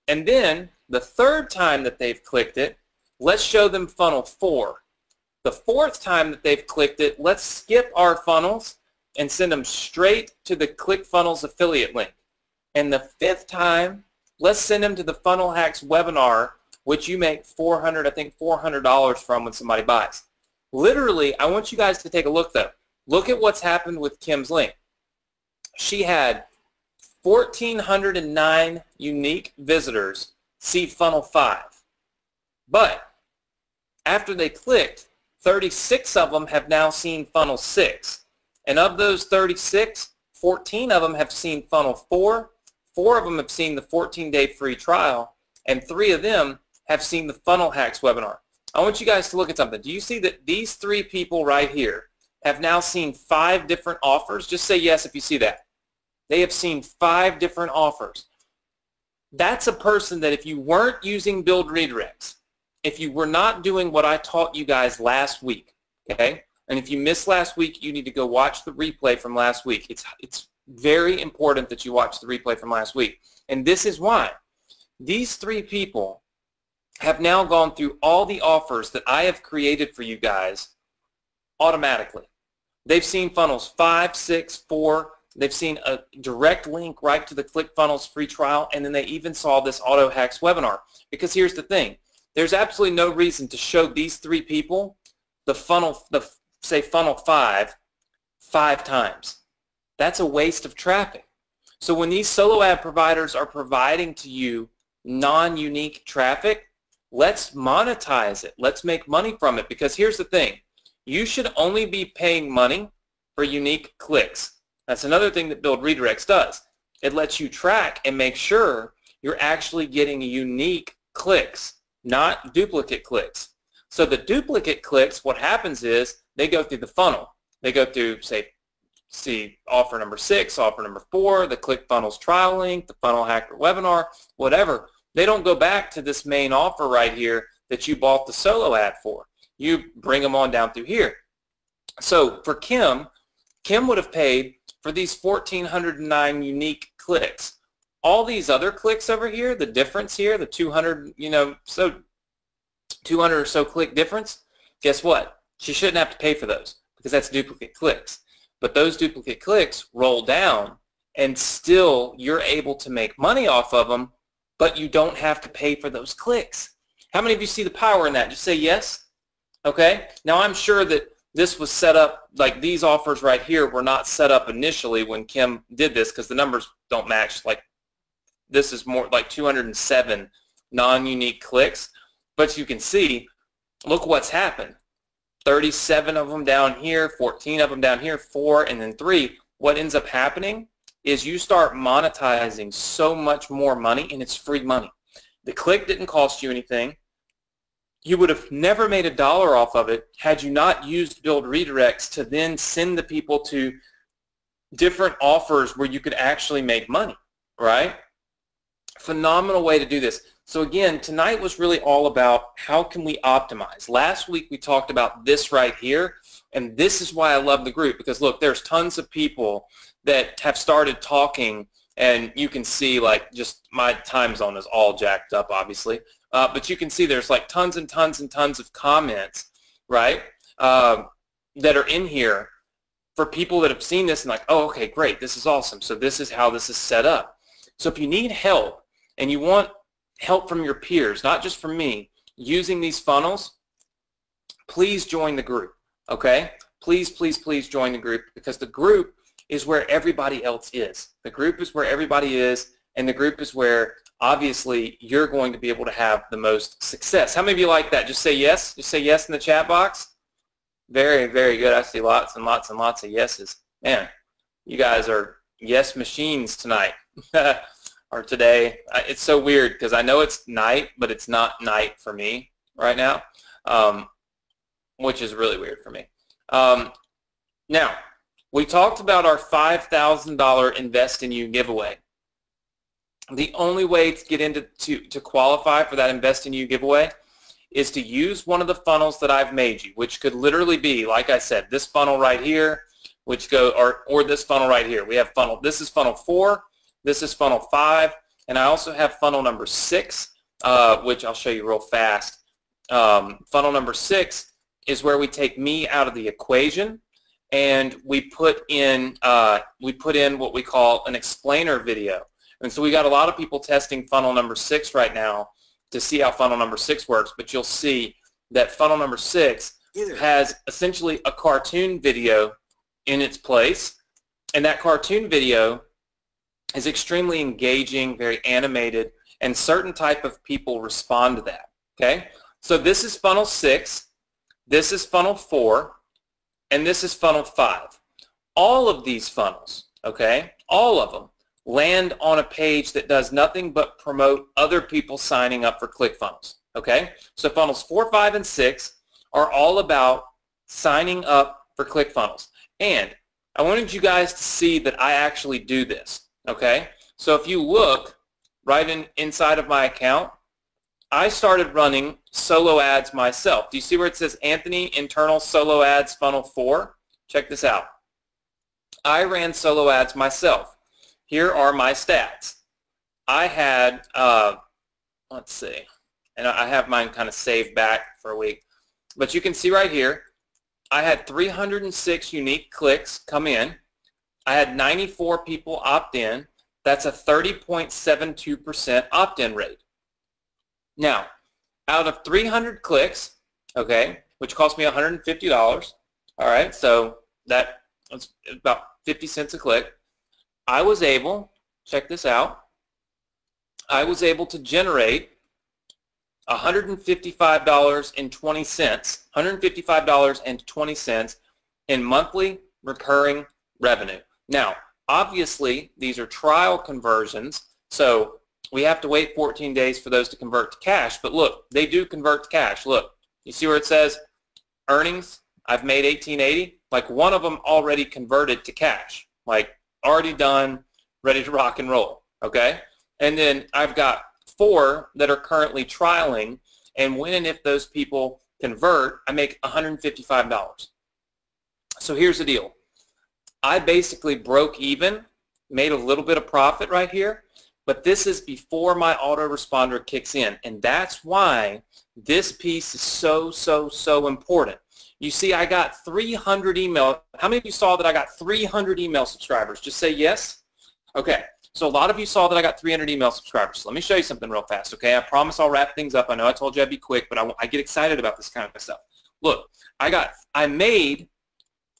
And then the third time that they've clicked it, let's show them funnel 4. The fourth time that they've clicked it, let's skip our funnels and send them straight to the ClickFunnels affiliate link. And the fifth time, let's send them to the Funnel Hacks webinar, which you make $400 from when somebody buys. Literally, I want you guys to take a look though. Look at what's happened with Kim's link. She had 1,409 unique visitors see funnel 5. But after they clicked, 36 of them have now seen funnel 6. And of those 36, 14 of them have seen funnel 4, 4 of them have seen the 14-day free trial, and 3 of them have seen the Funnel Hacks webinar. I want you guys to look at something. Do you see that these 3 people right here have now seen 5 different offers? Just say yes if you see that. They have seen 5 different offers. That's a person that if you weren't using build redirects, if you were not doing what I taught you guys last week, okay, and if you missed last week, you need to go watch the replay from last week. It's very important that you watch the replay from last week. And this is why. These 3 people have now gone through all the offers that I have created for you guys automatically. They've seen funnels 5, 6, 4. They've seen a direct link right to the ClickFunnels free trial, and then they even saw this Auto Hacks webinar. Because here's the thing. There's absolutely no reason to show these 3 people the funnel, say funnel 5 times. That's a waste of traffic. So when these solo ad providers are providing to you non-unique traffic, let's monetize it. Let's make money from it, because here's the thing. You should only be paying money for unique clicks. That's another thing that Build Redirects does. It lets you track and make sure you're actually getting unique clicks, not duplicate clicks. So the duplicate clicks, what happens is they go through the funnel. They go through, say, see offer number 6, offer number 4, the ClickFunnels trial link, the Funnel Hacker webinar, whatever. They don't go back to this main offer right here that you bought the solo ad for. You bring them on down through here. So for Kim would have paid for these 1,409 unique clicks. All these other clicks over here, the difference here, the 200, 200 or so click difference, guess what? She shouldn't have to pay for those because that's duplicate clicks. But those duplicate clicks roll down and still you're able to make money off of them, but you don't have to pay for those clicks. How many of you see the power in that? Just say yes. Okay. Now I'm sure that this was set up, like these offers right here were not set up initially when Kim did this because the numbers don't match. Like this is more like 207 non-unique clicks. But you can see, look what's happened. 37 of them down here, 14 of them down here, 4, and then 3. What ends up happening is you start monetizing so much more money, and it's free money. The click didn't cost you anything. You would have never made $1 off of it had you not used Build Redirects to then send the people to different offers where you could actually make money, right? Phenomenal way to do this. So again, tonight was really all about how can we optimize. Last week we talked about this right here, and this is why I love the group, because look, there's tons of people that have started talking, and you can see like just my time zone is all jacked up obviously, but you can see there's like tons and tons and tons of comments, right, that are in here for people that have seen this and like, oh, okay, great, this is awesome. So this is how this is set up. So if you need help and you want help from your peers, not just from me, using these funnels, please join the group, okay? Please, please, please join the group, because the group is where everybody else is. The group is where everybody is, and the group is where, obviously, you're going to be able to have the most success. How many of you like that? Just say yes. Just say yes in the chat box. Very, very good. I see lots and lots and lots of yeses. Man, you guys are yes machines tonight. Or today. It's so weird because I know it's night, but it's not night for me right now, which is really weird for me. Now, we talked about our $5,000 Invest in You giveaway. The only way to get into to qualify for that Invest in You giveaway is to use one of the funnels that I've made you, which could literally be, like I said, this funnel right here, which or this funnel right here. We have funnel. This is funnel 4. This is funnel 5, and I also have funnel number 6, which I'll show you real fast. Funnel number 6 is where we take me out of the equation, and we put in what we call an explainer video. And so we got a lot of people testing funnel number 6 right now to see how funnel number 6 works, but you'll see that funnel number 6 has essentially a cartoon video in its place, and that cartoon video is extremely engaging, very animated, and certain type of people respond to that, okay? So this is funnel 6, this is funnel 4, and this is funnel 5. All of these funnels, okay, all of them land on a page that does nothing but promote other people signing up for ClickFunnels, okay? So funnels 4, 5, and 6 are all about signing up for ClickFunnels. And I wanted you guys to see that I actually do this. Okay, so if you look right inside of my account, I started running solo ads myself. Do you see where it says Anthony Internal Solo Ads Funnel 4? Check this out. I ran solo ads myself. Here are my stats. I had, let's see, and I have mine kind of saved back for a week. But you can see right here, I had 306 unique clicks come in. I had 94 people opt in. That's a 30.72% opt-in rate. Now, out of 300 clicks, okay, which cost me $150, all right, so that's about 50 cents a click, I was able, check this out, I was able to generate $155.20 in monthly recurring revenue. Now, obviously, these are trial conversions, so we have to wait 14 days for those to convert to cash, but look, they do convert to cash. Look, you see where it says earnings, I've made $18.80, like one of them already converted to cash, like already done, ready to rock and roll, okay? And then I've got 4 that are currently trialing, and when and if those people convert, I make $155. So here's the deal. I basically broke even, made a little bit of profit right here, but this is before my autoresponder kicks in, and that's why this piece is so important. You see, I got 300 email. How many of you saw that I got 300 email subscribers? Just say yes. Okay, so a lot of you saw that I got 300 email subscribers. So let me show you something real fast, okay? I promise I'll wrap things up. I know I told you I'd be quick, but I get excited about this kind of stuff. Look, I made,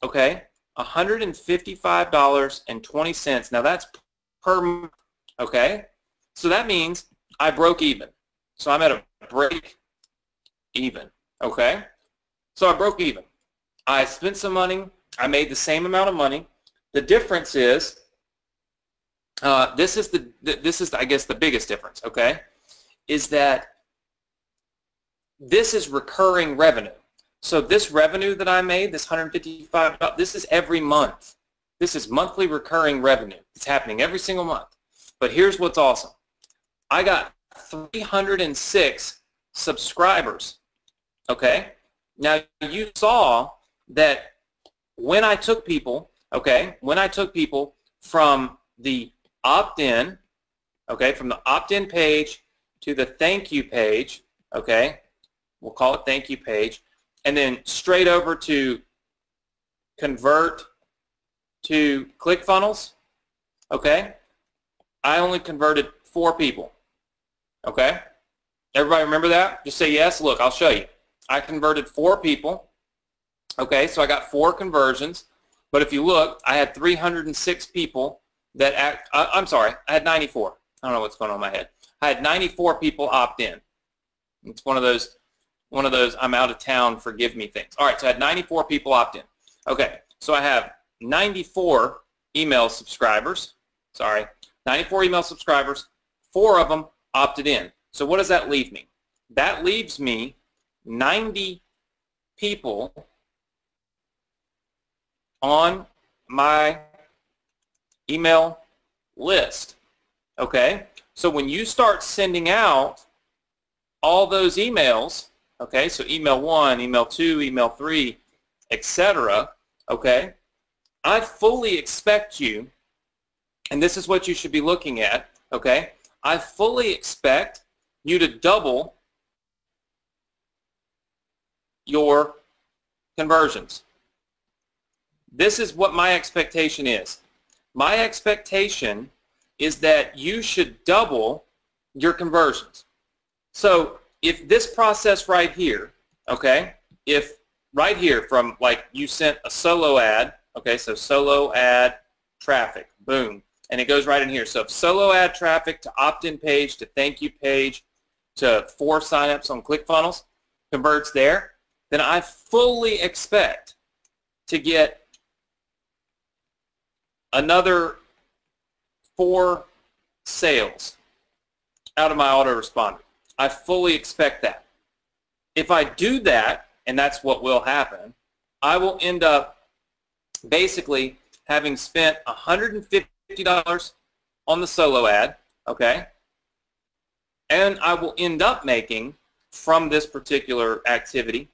okay, $155.20. Now that's per month, okay? So that means I broke even. So I'm at a break even, okay? So I broke even. I spent some money. I made the same amount of money. The difference is, this is I guess the biggest difference, okay, is that this is recurring revenue. So this revenue that I made, this $155, this is every month. This is monthly recurring revenue. It's happening every single month. But here's what's awesome. I got 306 subscribers, okay? Now, you saw that when I took people, okay, when I took people from the opt-in, okay, from the opt-in page to the thank you page, okay, we'll call it thank you page, and then straight over to convert to ClickFunnels, okay, I only converted 4 people, okay? Everybody remember that? Just say yes. Look, I'll show you. I converted 4 people, okay, so I got 4 conversions, but if you look, I had 306 people that I'm sorry, I had 94. I don't know what's going on in my head. I had 94 people opt in. It's one of those I'm out of town, forgive me things. All right, so I had 94 people opt in. Okay, so I have 94 email subscribers. Sorry, 94 email subscribers. 4 of them opted in. So what does that leave me? That leaves me 90 people on my email list, okay? So when you start sending out all those emails, okay, so email 1, email 2, email 3, etc., okay, I fully expect you, and this is what you should be looking at, okay, I fully expect you to double your conversions. This is what my expectation is. My expectation is that you should double your conversions. So if this process right here, okay, if right here from like you sent a solo ad, okay, so solo ad traffic, boom, and it goes right in here. So if solo ad traffic to opt-in page to thank you page to 4 signups on ClickFunnels converts there, then I fully expect to get another 4 sales out of my autoresponder. I fully expect that. If I do that, and that's what will happen, I will end up basically having spent $150 on the solo ad, okay, and I will end up making from this particular activity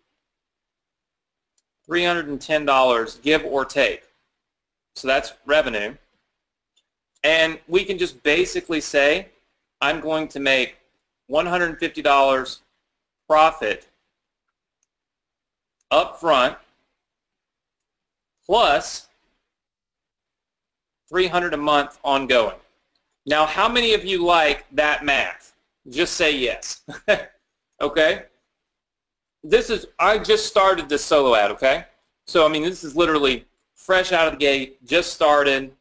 $310 give or take. So that's revenue. And we can just basically say I'm going to make $150 profit up front plus $300 a month ongoing. Now, how many of you like that math? Just say yes. Okay? I just started this solo ad, okay? So, I mean, this is literally fresh out of the gate, just started,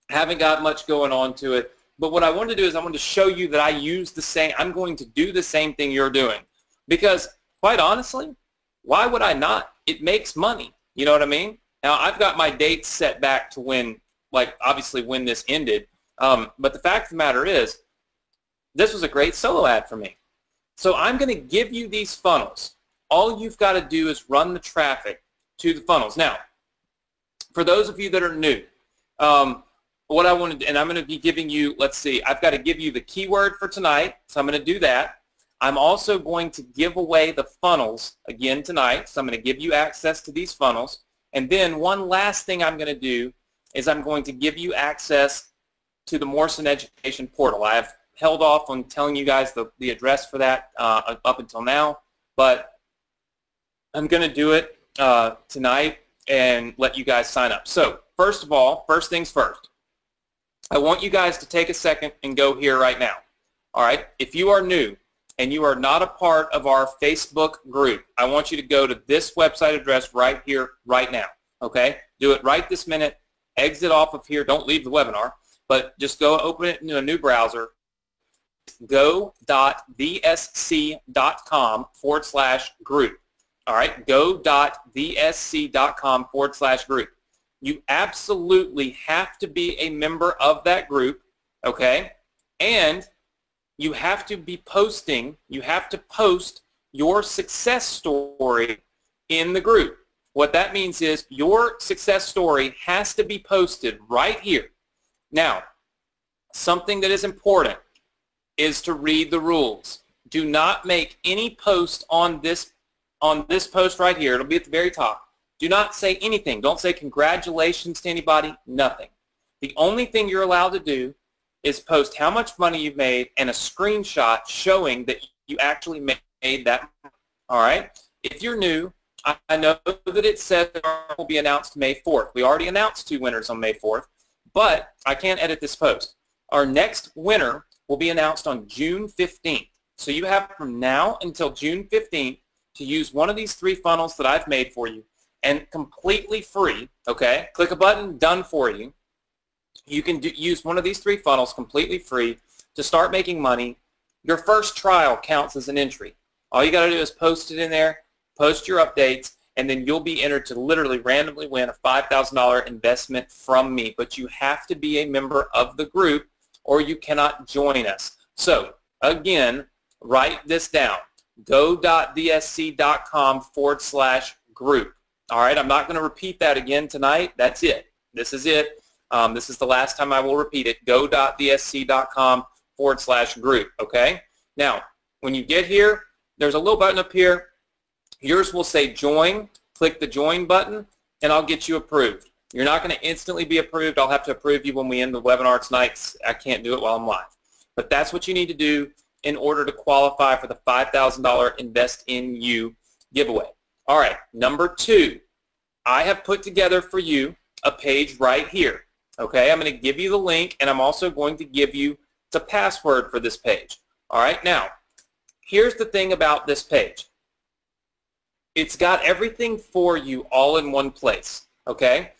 haven't got much going on to it. But what I wanted to do is I wanted to show you that I'm going to do the same thing you're doing. Because, quite honestly, why would I not? It makes money. You know what I mean? Now, I've got my dates set back to when, like, obviously when this ended. But the fact of the matter is, this was a great solo ad for me. So I'm going to give you these funnels. All you've got to do is run the traffic to the funnels. Now, for those of you that are new, what I want to do, and I'm going to be giving you, let's see, I've got to give you the keyword for tonight, so I'm going to do that. I'm also going to give away the funnels again tonight, so I'm going to give you access to these funnels. And then one last thing I'm going to do is I'm going to give you access to the Morrison Education Portal. I have held off on telling you guys the address for that up until now, but I'm going to do it tonight and let you guys sign up. So first of all, first things first, I want you guys to take a second and go here right now. All right, if you are new and you are not a part of our Facebook group, I want you to go to this website address right here, right now. Okay, do it right this minute. Exit off of here. Don't leave the webinar, but just go open it in a new browser. go.thsc.com/group. All right, go.thsc.com/group. You absolutely have to be a member of that group, okay? And you have to be posting, you have to post your success story in the group. What that means is your success story has to be posted right here. Now, something that is important is to read the rules. Do not make any post on this post right here. It'll be at the very top. Do not say anything. Don't say congratulations to anybody, nothing. The only thing you're allowed to do is post how much money you've made and a screenshot showing that you actually made that money. All right? If you're new, I know that it says it will be announced May 4th. We already announced 2 winners on May 4th, but I can't edit this post. Our next winner will be announced on June 15th. So you have from now until June 15th to use one of these 3 funnels that I've made for you, and completely free, okay? Click a button, done for you. You can use one of these 3 funnels completely free to start making money. Your first trial counts as an entry. All you got to do is post it in there, post your updates, and then you'll be entered to literally randomly win a $5,000 investment from me. But you have to be a member of the group or you cannot join us. So, again, write this down. go.thsc.com/group. All right, I'm not going to repeat that again tonight. That's it. This is it. This is the last time I will repeat it. go.thsc.com/group, okay? Now, when you get here, there's a little button up here. Yours will say join. Click the join button, and I'll get you approved. You're not going to instantly be approved. I'll have to approve you when we end the webinar tonight. I can't do it while I'm live. But that's what you need to do in order to qualify for the $5,000 Invest in You giveaway. All right, number 2, I have put together for you a page right here. Okay, I'm going to give you the link, and I'm also going to give you the password for this page. All right, now, here's the thing about this page. It's got everything for you all in one place. Okay,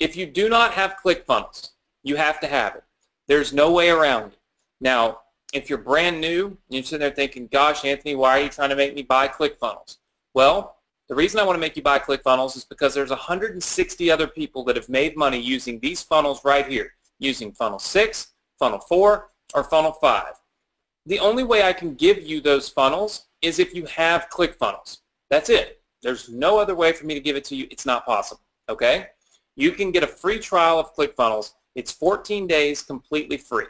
if you do not have ClickFunnels, you have to have it. There's no way around it. Now, if you're brand new, you're sitting there thinking, gosh, Anthony, why are you trying to make me buy ClickFunnels? Well, the reason I want to make you buy ClickFunnels is because there's 160 other people that have made money using these funnels right here, using Funnel 6, Funnel 4, or Funnel 5. The only way I can give you those funnels is if you have ClickFunnels. That's it. There's no other way for me to give it to you. It's not possible, okay? You can get a free trial of ClickFunnels. It's 14 days completely free.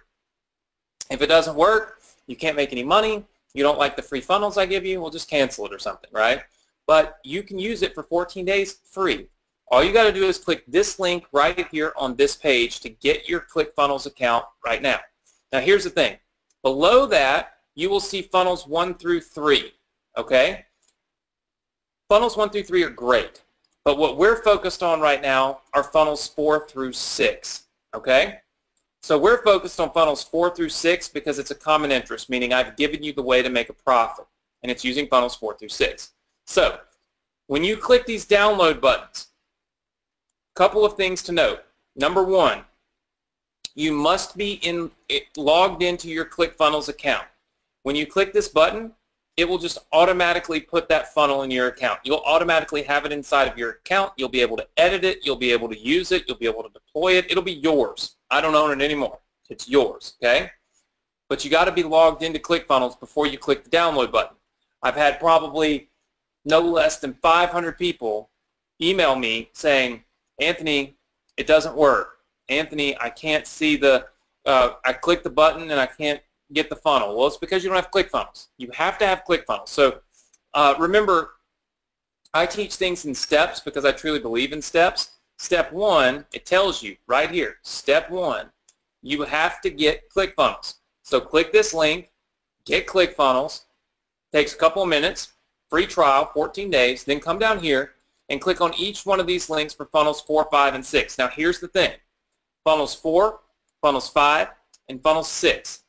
If it doesn't work, you can't make any money, you don't like the free funnels I give you, we'll just cancel it or something, right? But you can use it for 14 days free. All you got to do is click this link right here on this page to get your ClickFunnels account right now. Now here's the thing. Below that, you will see funnels 1 through 3. okay? Funnels 1 through 3 are great, but what we're focused on right now are funnels 4 through 6, okay? So we're focused on funnels 4 through 6 because it's a common interest, meaning I've given you the way to make a profit, and it's using funnels 4 through 6. So when you click these download buttons, a couple of things to note. Number one, you must be logged into your ClickFunnels account. When you click this button, it will just automatically put that funnel in your account. You'll automatically have it inside of your account. You'll be able to edit it. You'll be able to use it. You'll be able to deploy it. It'll be yours. I don't own it anymore. It's yours, okay? But you got to be logged into ClickFunnels before you click the download button. I've had probably no less than 500 people email me saying, Anthony, it doesn't work. Anthony, I can't see the, I clicked the button and I can't get the funnel. Well, it's because you don't have ClickFunnels. You have to have ClickFunnels. So remember, I teach things in steps because I truly believe in steps. Step 1, it tells you right here, step 1, you have to get ClickFunnels. So click this link, get ClickFunnels, takes a couple of minutes, free trial, 14 days, then come down here and click on each one of these links for funnels 4, 5, and 6. Now here's the thing. Funnels 4, funnels 5, and funnels 6.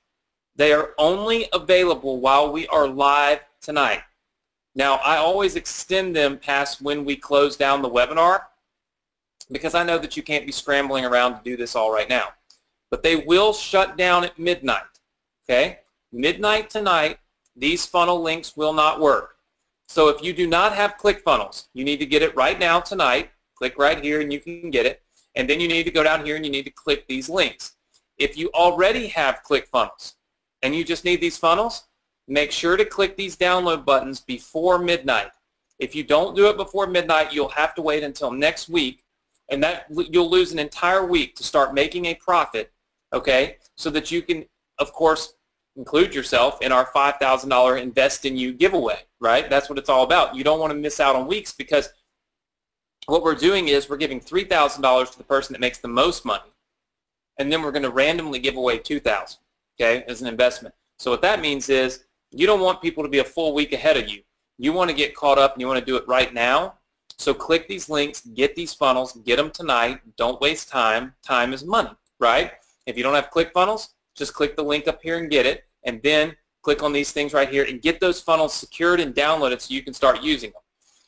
They are only available while we are live tonight. Now, I always extend them past when we close down the webinar because I know that you can't be scrambling around to do this all right now. But they will shut down at midnight, okay? Midnight tonight, these funnel links will not work. So if you do not have ClickFunnels, you need to get it right now tonight. Click right here and you can get it. And then you need to go down here and you need to click these links. If you already have ClickFunnels and you just need these funnels, make sure to click these download buttons before midnight. If you don't do it before midnight, you'll have to wait until next week, and that you'll lose an entire week to start making a profit, okay, so that you can, of course, include yourself in our $5,000 Invest in You giveaway, right? That's what it's all about. You don't want to miss out on weeks because what we're doing is we're giving $3,000 to the person that makes the most money, and then we're going to randomly give away $2,000, okay, as an investment. So what that means is you don't want people to be a full week ahead of you. You want to get caught up and you want to do it right now. So click these links, get these funnels, get them tonight. Don't waste time. Time is money, right? If you don't have ClickFunnels, just click the link up here and get it, and then click on these things right here and get those funnels secured and downloaded so you can start using them.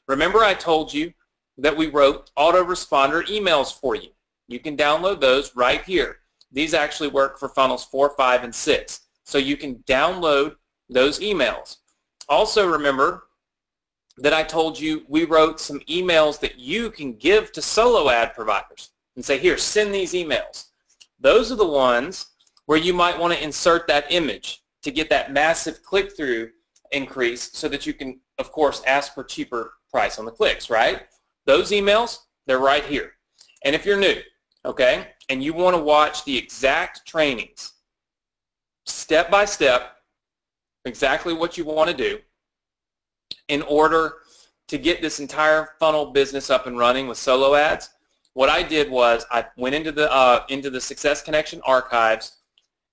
Remember I told you that we wrote autoresponder emails for you. You can download those right here. These actually work for funnels 4, 5, and 6. So you can download those emails. Also remember that I told you we wrote some emails that you can give to solo ad providers and say, here, send these emails. Those are the ones where you might want to insert that image to get that massive click-through increase so that you can, of course, ask for cheaper price on the clicks, right? Those emails, they're right here. And if you're new, okay, and you want to watch the exact trainings, step by step, exactly what you want to do in order to get this entire funnel business up and running with solo ads, what I did was I went into the Success Connection archives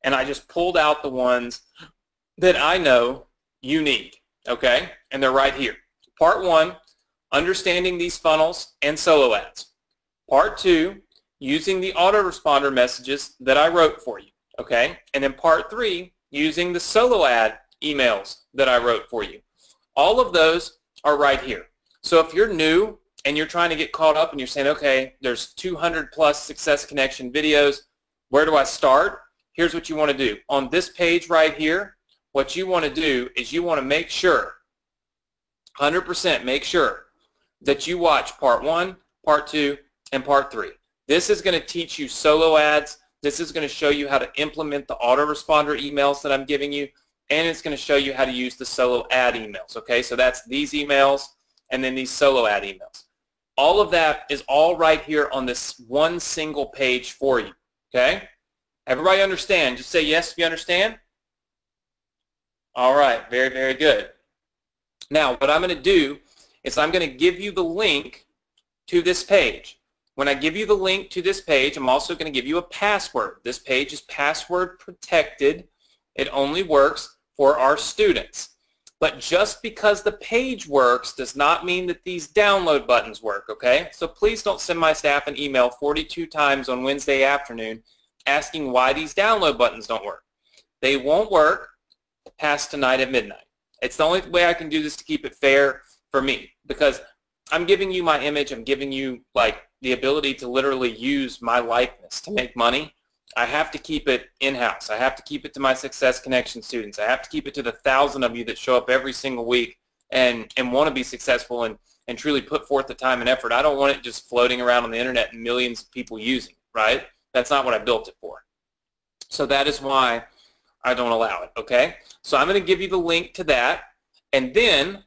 and I just pulled out the ones that I know you need, okay? And they're right here. Part 1, understanding these funnels and solo ads. Part 2, using the autoresponder messages that I wrote for you, okay? And then Part 3, using the solo ad emails that I wrote for you. All of those are right here. So if you're new and you're trying to get caught up and you're saying, okay, there's 200 plus Success Connection videos, where do I start? Here's what you want to do. On this page right here, what you want to do is you want to make sure, 100% make sure that you watch Part 1, Part 2, and Part 3. This is going to teach you solo ads. This is going to show you how to implement the autoresponder emails that I'm giving you, and it's going to show you how to use the solo ad emails, okay? So that's these emails and then these solo ad emails. All of that is all right here on this one single page for you, okay? Everybody understand? Just say yes if you understand. All right, very, very good. Now, what I'm going to do is I'm going to give you the link to this page. When I give you the link to this page, I'm also going to give you a password. This page is password protected. It only works for our students. But just because the page works does not mean that these download buttons work, okay? So please don't send my staff an email 42 times on Wednesday afternoon asking why these download buttons don't work. They won't work past tonight at midnight. It's the only way I can do this to keep it fair for me, because I'm giving you my image. I'm giving you like the ability to literally use my likeness to make money. I have to keep it in-house. I have to keep it to my Success Connection students. I have to keep it to the 1,000 of you that show up every single week and want to be successful and truly put forth the time and effort. I don't want it just floating around on the internet and millions of people using it, right? That's not what I built it for. So that is why I don't allow it, okay? So I'm going to give you the link to that, and then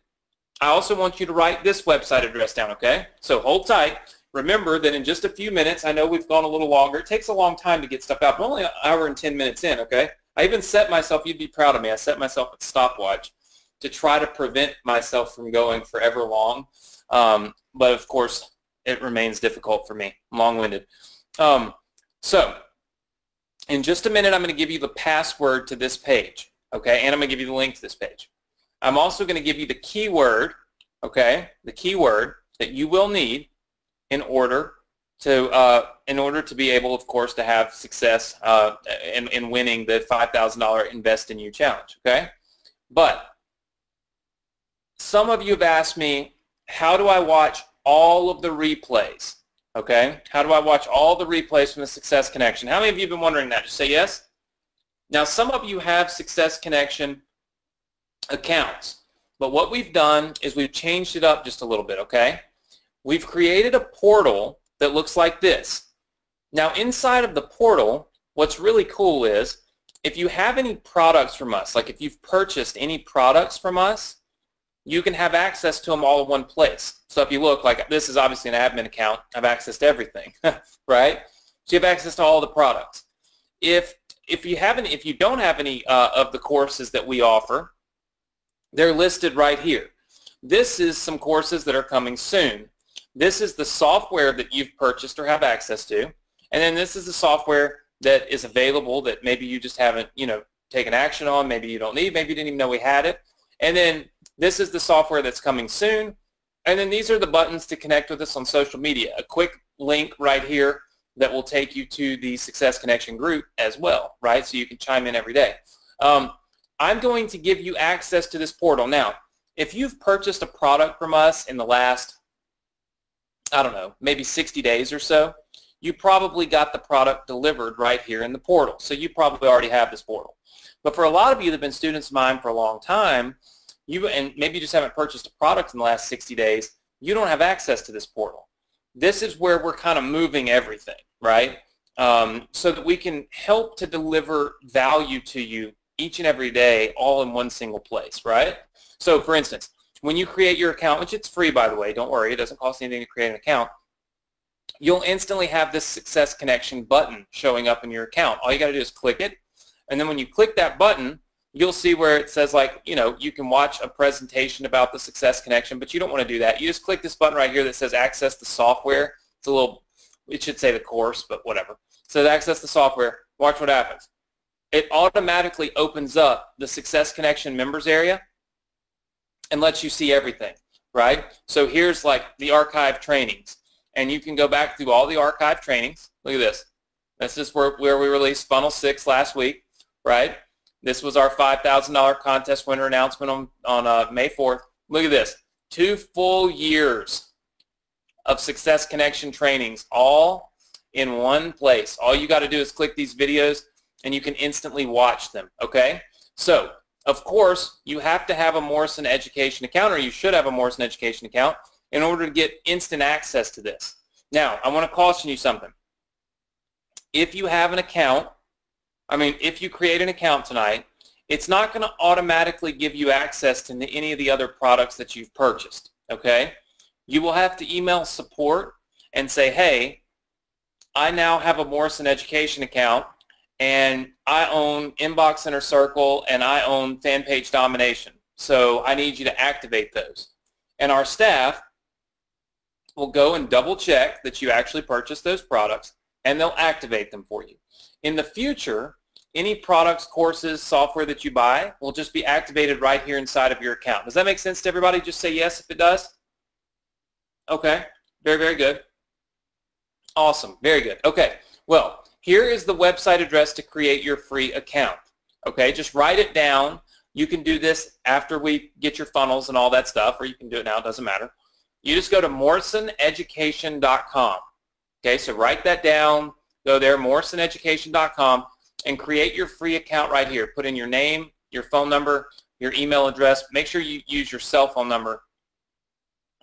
I also want you to write this website address down, okay? So hold tight. Remember that in just a few minutes, I know we've gone a little longer. It takes a long time to get stuff out. I'm only an hour and 10 minutes in, okay? I even set myself, you'd be proud of me, I set myself a stopwatch to try to prevent myself from going forever long. But of course, it remains difficult for me, long-winded. So in just a minute, I'm going to give you the password to this page, okay? And I'm going to give you the link to this page. I'm also going to give you the keyword, okay? The keyword that you will need in order to be able, of course, to have success in winning the $5,000 Invest in You challenge, okay? But some of you have asked me, how do I watch all of the replays, okay? How do I watch all the replays from the Success Connection? How many of you have been wondering that? Just say yes. Now, some of you have Success Connection accounts, but what we've done is we've changed it up just a little bit, okay? We've created a portal that looks like this. Now, inside of the portal, what's really cool is if you have any products from us, like if you've purchased any products from us, you can have access to them all in one place. So if you look, like this is obviously an admin account. I have access to everything, right? So you have access to all the products. If you don't have any of the courses that we offer, they're listed right here. This is some courses that are coming soon. This is the software that you've purchased or have access to, and then this is the software that is available that maybe you just haven't, taken action on, maybe you don't need, maybe you didn't even know we had it. And then this is the software that's coming soon, and then these are the buttons to connect with us on social media. A quick link right here that will take you to the Success Connection group as well, right? So you can chime in every day. I'm going to give you access to this portal. Now, if you've purchased a product from us in the last, I don't know, maybe 60 days or so, you probably got the product delivered right here in the portal. So you probably already have this portal. But for a lot of you that have been students of mine for a long time, and maybe you just haven't purchased a product in the last 60 days, you don't have access to this portal. This is where we're kind of moving everything, right? So that we can help to deliver value to you each and every day all in one single place, right? So for instance, when you create your account, which it's free by the way, don't worry, it doesn't cost anything to create an account, you'll instantly have this Success Connection button showing up in your account. All you got to do is click it, and then when you click that button, you'll see where it says like, you can watch a presentation about the Success Connection, but you don't want to do that. You just click this button right here that says access the software. It's a little, it should say the course, but whatever. It says access the software. Watch what happens. It automatically opens up the Success Connection members area and lets you see everything, right? So here's like the archive trainings, and you can go back through all the archive trainings. Look at this. This is where we released Funnel 6 last week, right? This was our $5,000 contest winner announcement on May 4th. Look at this. 2 full years of Success Connection trainings all in one place. All you got to do is click these videos and you can instantly watch them, okay? So, of course, you have to have a Morrison Education account, or you should have a Morrison Education account in order to get instant access to this. Now, I want to caution you something. If you have an account, if you create an account tonight, it's not going to automatically give you access to any of the other products that you've purchased, okay? You will have to email support and say, hey, I now have a Morrison Education account, and I own Inbox Inner Circle, and I own Fan Page Domination. So I need you to activate those. And our staff will go and double check that you actually purchased those products, and they'll activate them for you. In the future, any products, courses, software that you buy will just be activated right here inside of your account. Does that make sense to everybody? Just say yes if it does. Okay, very, very good. Awesome, very good. Okay, well, here is the website address to create your free account. Okay, just write it down. You can do this after we get your funnels and all that stuff, or you can do it now, it doesn't matter. You just go to morrisoneducation.com. Okay, so write that down, go there, morrisoneducation.com, and create your free account right here. Put in your name, your phone number, your email address. Make sure you use your cell phone number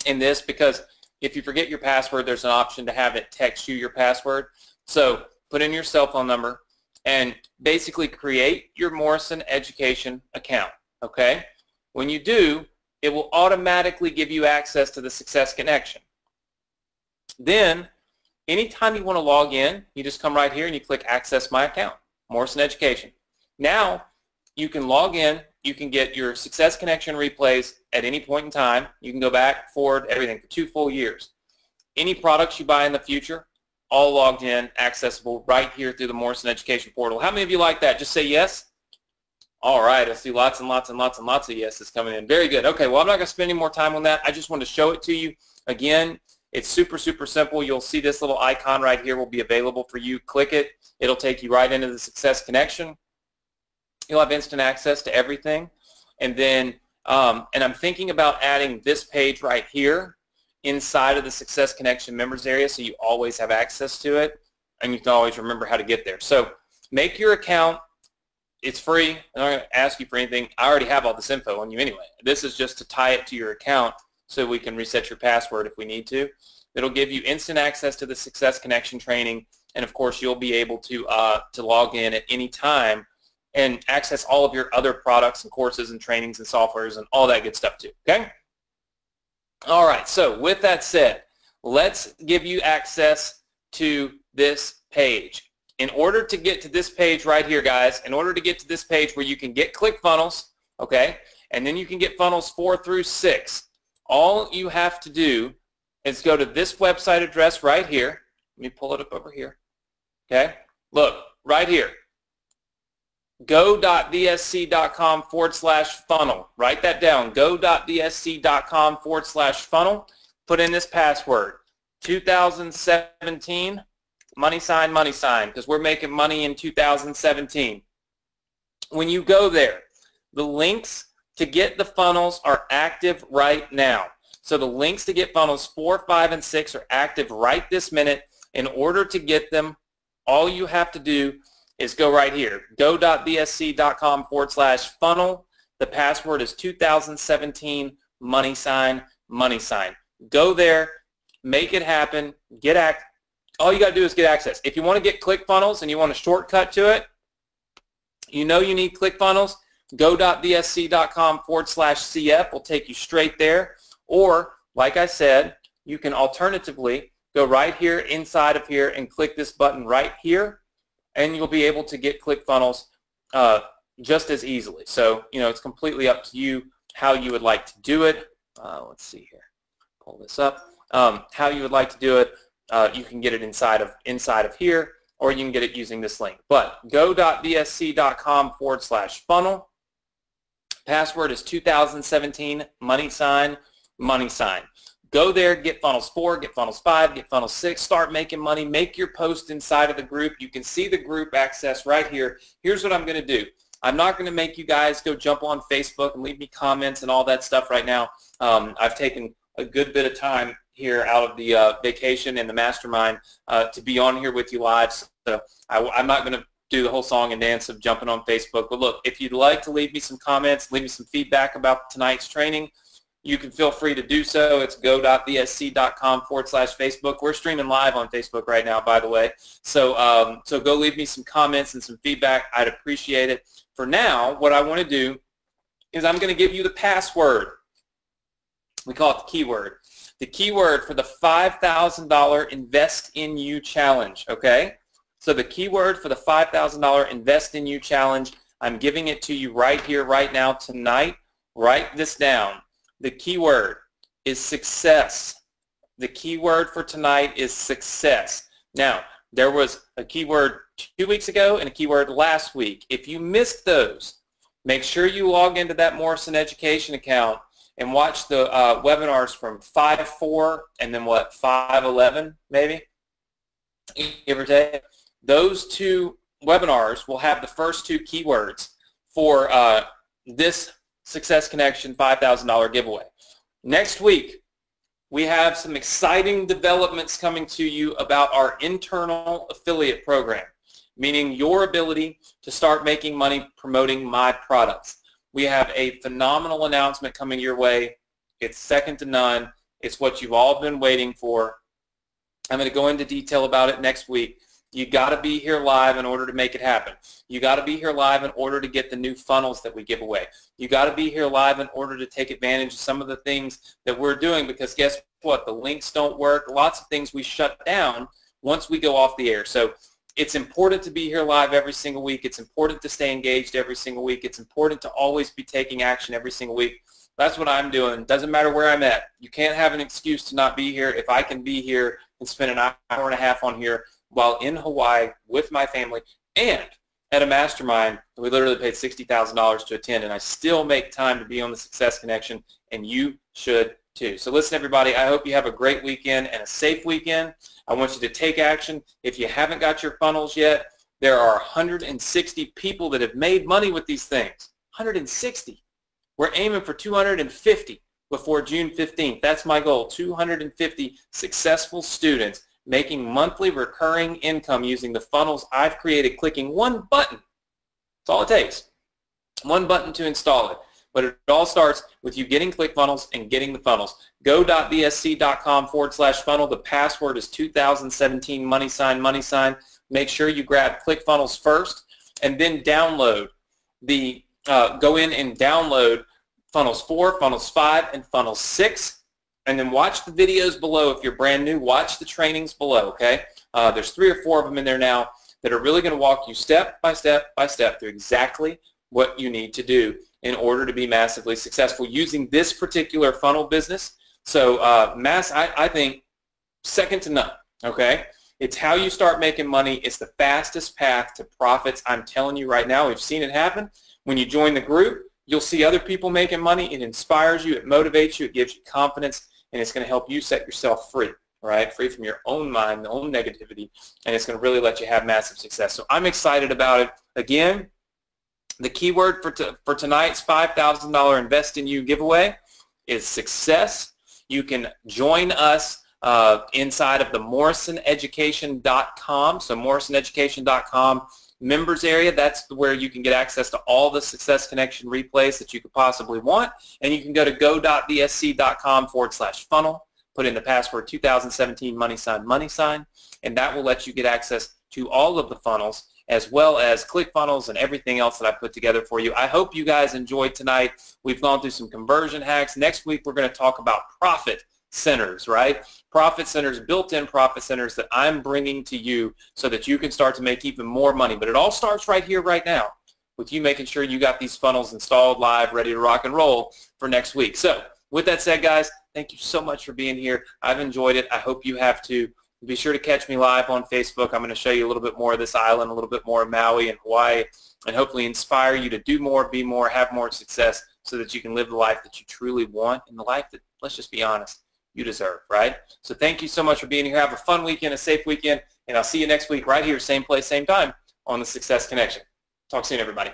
in this, because if you forget your password, there's an option to have it text you your password. So put in your cell phone number and basically create your Morrison Education account, okay? When you do, it will automatically give you access to the Success Connection. Then, anytime you want to log in, you just come right here and you click Access My Account, Morrison Education. Now, you can log in, you can get your Success Connection replays at any point in time. You can go back, forward, everything for 2 full years. Any products you buy in the future, all logged in, accessible right here through the Morrison Education portal. How many of you like that? Just say yes. All right, I see lots and lots and lots and lots of yeses coming in. Very good. Okay, well, I'm not going to spend any more time on that. I just wanted to show it to you. Again, it's super, super simple. You'll see this little icon right here will be available for you. Click it. It'll take you right into the Success Connection. You'll have instant access to everything. And then, and I'm thinking about adding this page right here inside of the Success Connection members area, so you always have access to it and you can always remember how to get there. So make your account. It's free. I'm not going to ask you for anything. I already have all this info on you anyway. This is just to tie it to your account so we can reset your password if we need to. It'll give you instant access to the Success Connection training, and of course you'll be able to log in at any time and access all of your other products and courses and trainings and softwares and all that good stuff too, okay? All right, so with that said, let's give you access to this page. In order to get to this page right here, guys, in order to get to this page where you can get ClickFunnels, okay, and then you can get funnels 4 through 6, all you have to do is go to this website address right here. Let me pull it up over here, okay? Look, right here. go.vsc.com/funnel. Write that down. go.vsc.com/funnel. Put in this password, 2017, money sign, because we're making money in 2017. When you go there, the links to get the funnels are active right now. So the links to get funnels 4, 5, and 6 are active right this minute. In order to get them, all you have to do is go right here, go.vsc.com/funnel. The password is 2017 money sign. Go there, make it happen, all you got to do is get access. If you want to get ClickFunnels and you want a shortcut to it, you know you need ClickFunnels, go.vsc.com/cf will take you straight there. Or, like I said, you can alternatively go right here inside of here and click this button right here, and you'll be able to get ClickFunnels just as easily. So, you know, it's completely up to you how you would like to do it. Let's see here. Pull this up. How you would like to do it, you can get it inside of here, or you can get it using this link. But go.vsc.com/funnel. Password is 2017 money sign. Go there, get funnels 4, get funnels 5, get funnels 6, start making money, make your post inside of the group. You can see the group access right here. Here's what I'm going to do. I'm not going to make you guys go jump on Facebook and leave me comments and all that stuff right now. I've taken a good bit of time here out of the vacation and the mastermind to be on here with you live. So I'm not going to do the whole song and dance of jumping on Facebook. But look, if you'd like to leave me some comments, leave me some feedback about tonight's training, you can feel free to do so. It's go.vsc.com/Facebook. We're streaming live on Facebook right now, by the way. So, so go leave me some comments and some feedback. I'd appreciate it. For now, what I want to do is I'm going to give you the password. We call it the keyword. The keyword for the $5,000 Invest in You Challenge, okay? So the keyword for the $5,000 Invest in You Challenge, I'm giving it to you right here, right now, tonight. Write this down. The keyword is success. The keyword for tonight is success. Now, There was a keyword 2 weeks ago and a keyword last week. If you missed those, make sure you log into that Morrison Education account and watch the webinars from 5.4 and then what, 5.11 maybe, give or take. Those two webinars will have the first two keywords for this Success Connection $5,000 giveaway. Next week, we have some exciting developments coming to you about our internal affiliate program, meaning your ability to start making money promoting my products. We have a phenomenal announcement coming your way. It's second to none. It's what you've all been waiting for. I'm going to go into detail about it next week. You got to be here live in order to make it happen. You got to be here live in order to get the new funnels that we give away. You got to be here live in order to take advantage of some of the things that we're doing, because guess what? The links don't work. Lots of things we shut down once we go off the air. So it's important to be here live every single week. It's important to stay engaged every single week. It's important to always be taking action every single week. That's what I'm doing. It doesn't matter where I'm at. You can't have an excuse to not be here. If I can be here and spend an hour and a half on here while in Hawaii with my family and at a mastermind, we literally paid $60,000 to attend, and I still make time to be on the Success Connection, and you should too. So listen, everybody, I hope you have a great weekend and a safe weekend. I want you to take action. If you haven't got your funnels yet, there are 160 people that have made money with these things. 160. We're aiming for 250 before June 15th. That's my goal, 250 successful students making monthly recurring income using the funnels I've created, clicking one button. That's all it takes. One button to install it. But it all starts with you getting ClickFunnels and getting the funnels. go.bsc.com/funnel. The password is 2017 money sign. Make sure you grab ClickFunnels first, and then download the go in and download Funnels 4, Funnels 5, and Funnels 6. And then watch the videos below. If you're brand new, watch the trainings below, okay? There's 3 or 4 of them in there now that are really going to walk you step by step by step through exactly what you need to do in order to be massively successful using this particular funnel business. So I think second to none, okay? It's how you start making money. It's the fastest path to profits. I'm telling you right now, we've seen it happen. When you join the group, you'll see other people making money. It inspires you. It motivates you. It gives you confidence. And it's going to help you set yourself free, right? Free from your own mind, your own negativity, and it's going to really let you have massive success. So I'm excited about it. Again, the keyword for tonight's $5,000 Invest in You giveaway is success. You can join us inside of the morrisoneducation.com. So morrisoneducation.com members area, that's where you can get access to all the Success Connection replays that you could possibly want. And you can go to go.bsc.com/funnel, put in the password 2017 money sign, and that will let you get access to all of the funnels as well as ClickFunnels and everything else that I put together for you. I hope you guys enjoyed tonight. We've gone through some conversion hacks. Next week we're going to talk about profit centers, right? Profit centers, built-in profit centers that I'm bringing to you so that you can start to make even more money. But it all starts right here, right now, with you making sure you got these funnels installed live, ready to rock and roll for next week. So with that said, guys, thank you so much for being here. I've enjoyed it. I hope you have too. Be sure to catch me live on Facebook. I'm going to show you a little bit more of this island, a little bit more of Maui and Hawaii, and hopefully inspire you to do more, be more, have more success so that you can live the life that you truly want and the life that, let's just be honest, you deserve, right? So thank you so much for being here. Have a fun weekend, a safe weekend, and I'll see you next week right here, same place, same time on the Success Connection. Talk soon, everybody.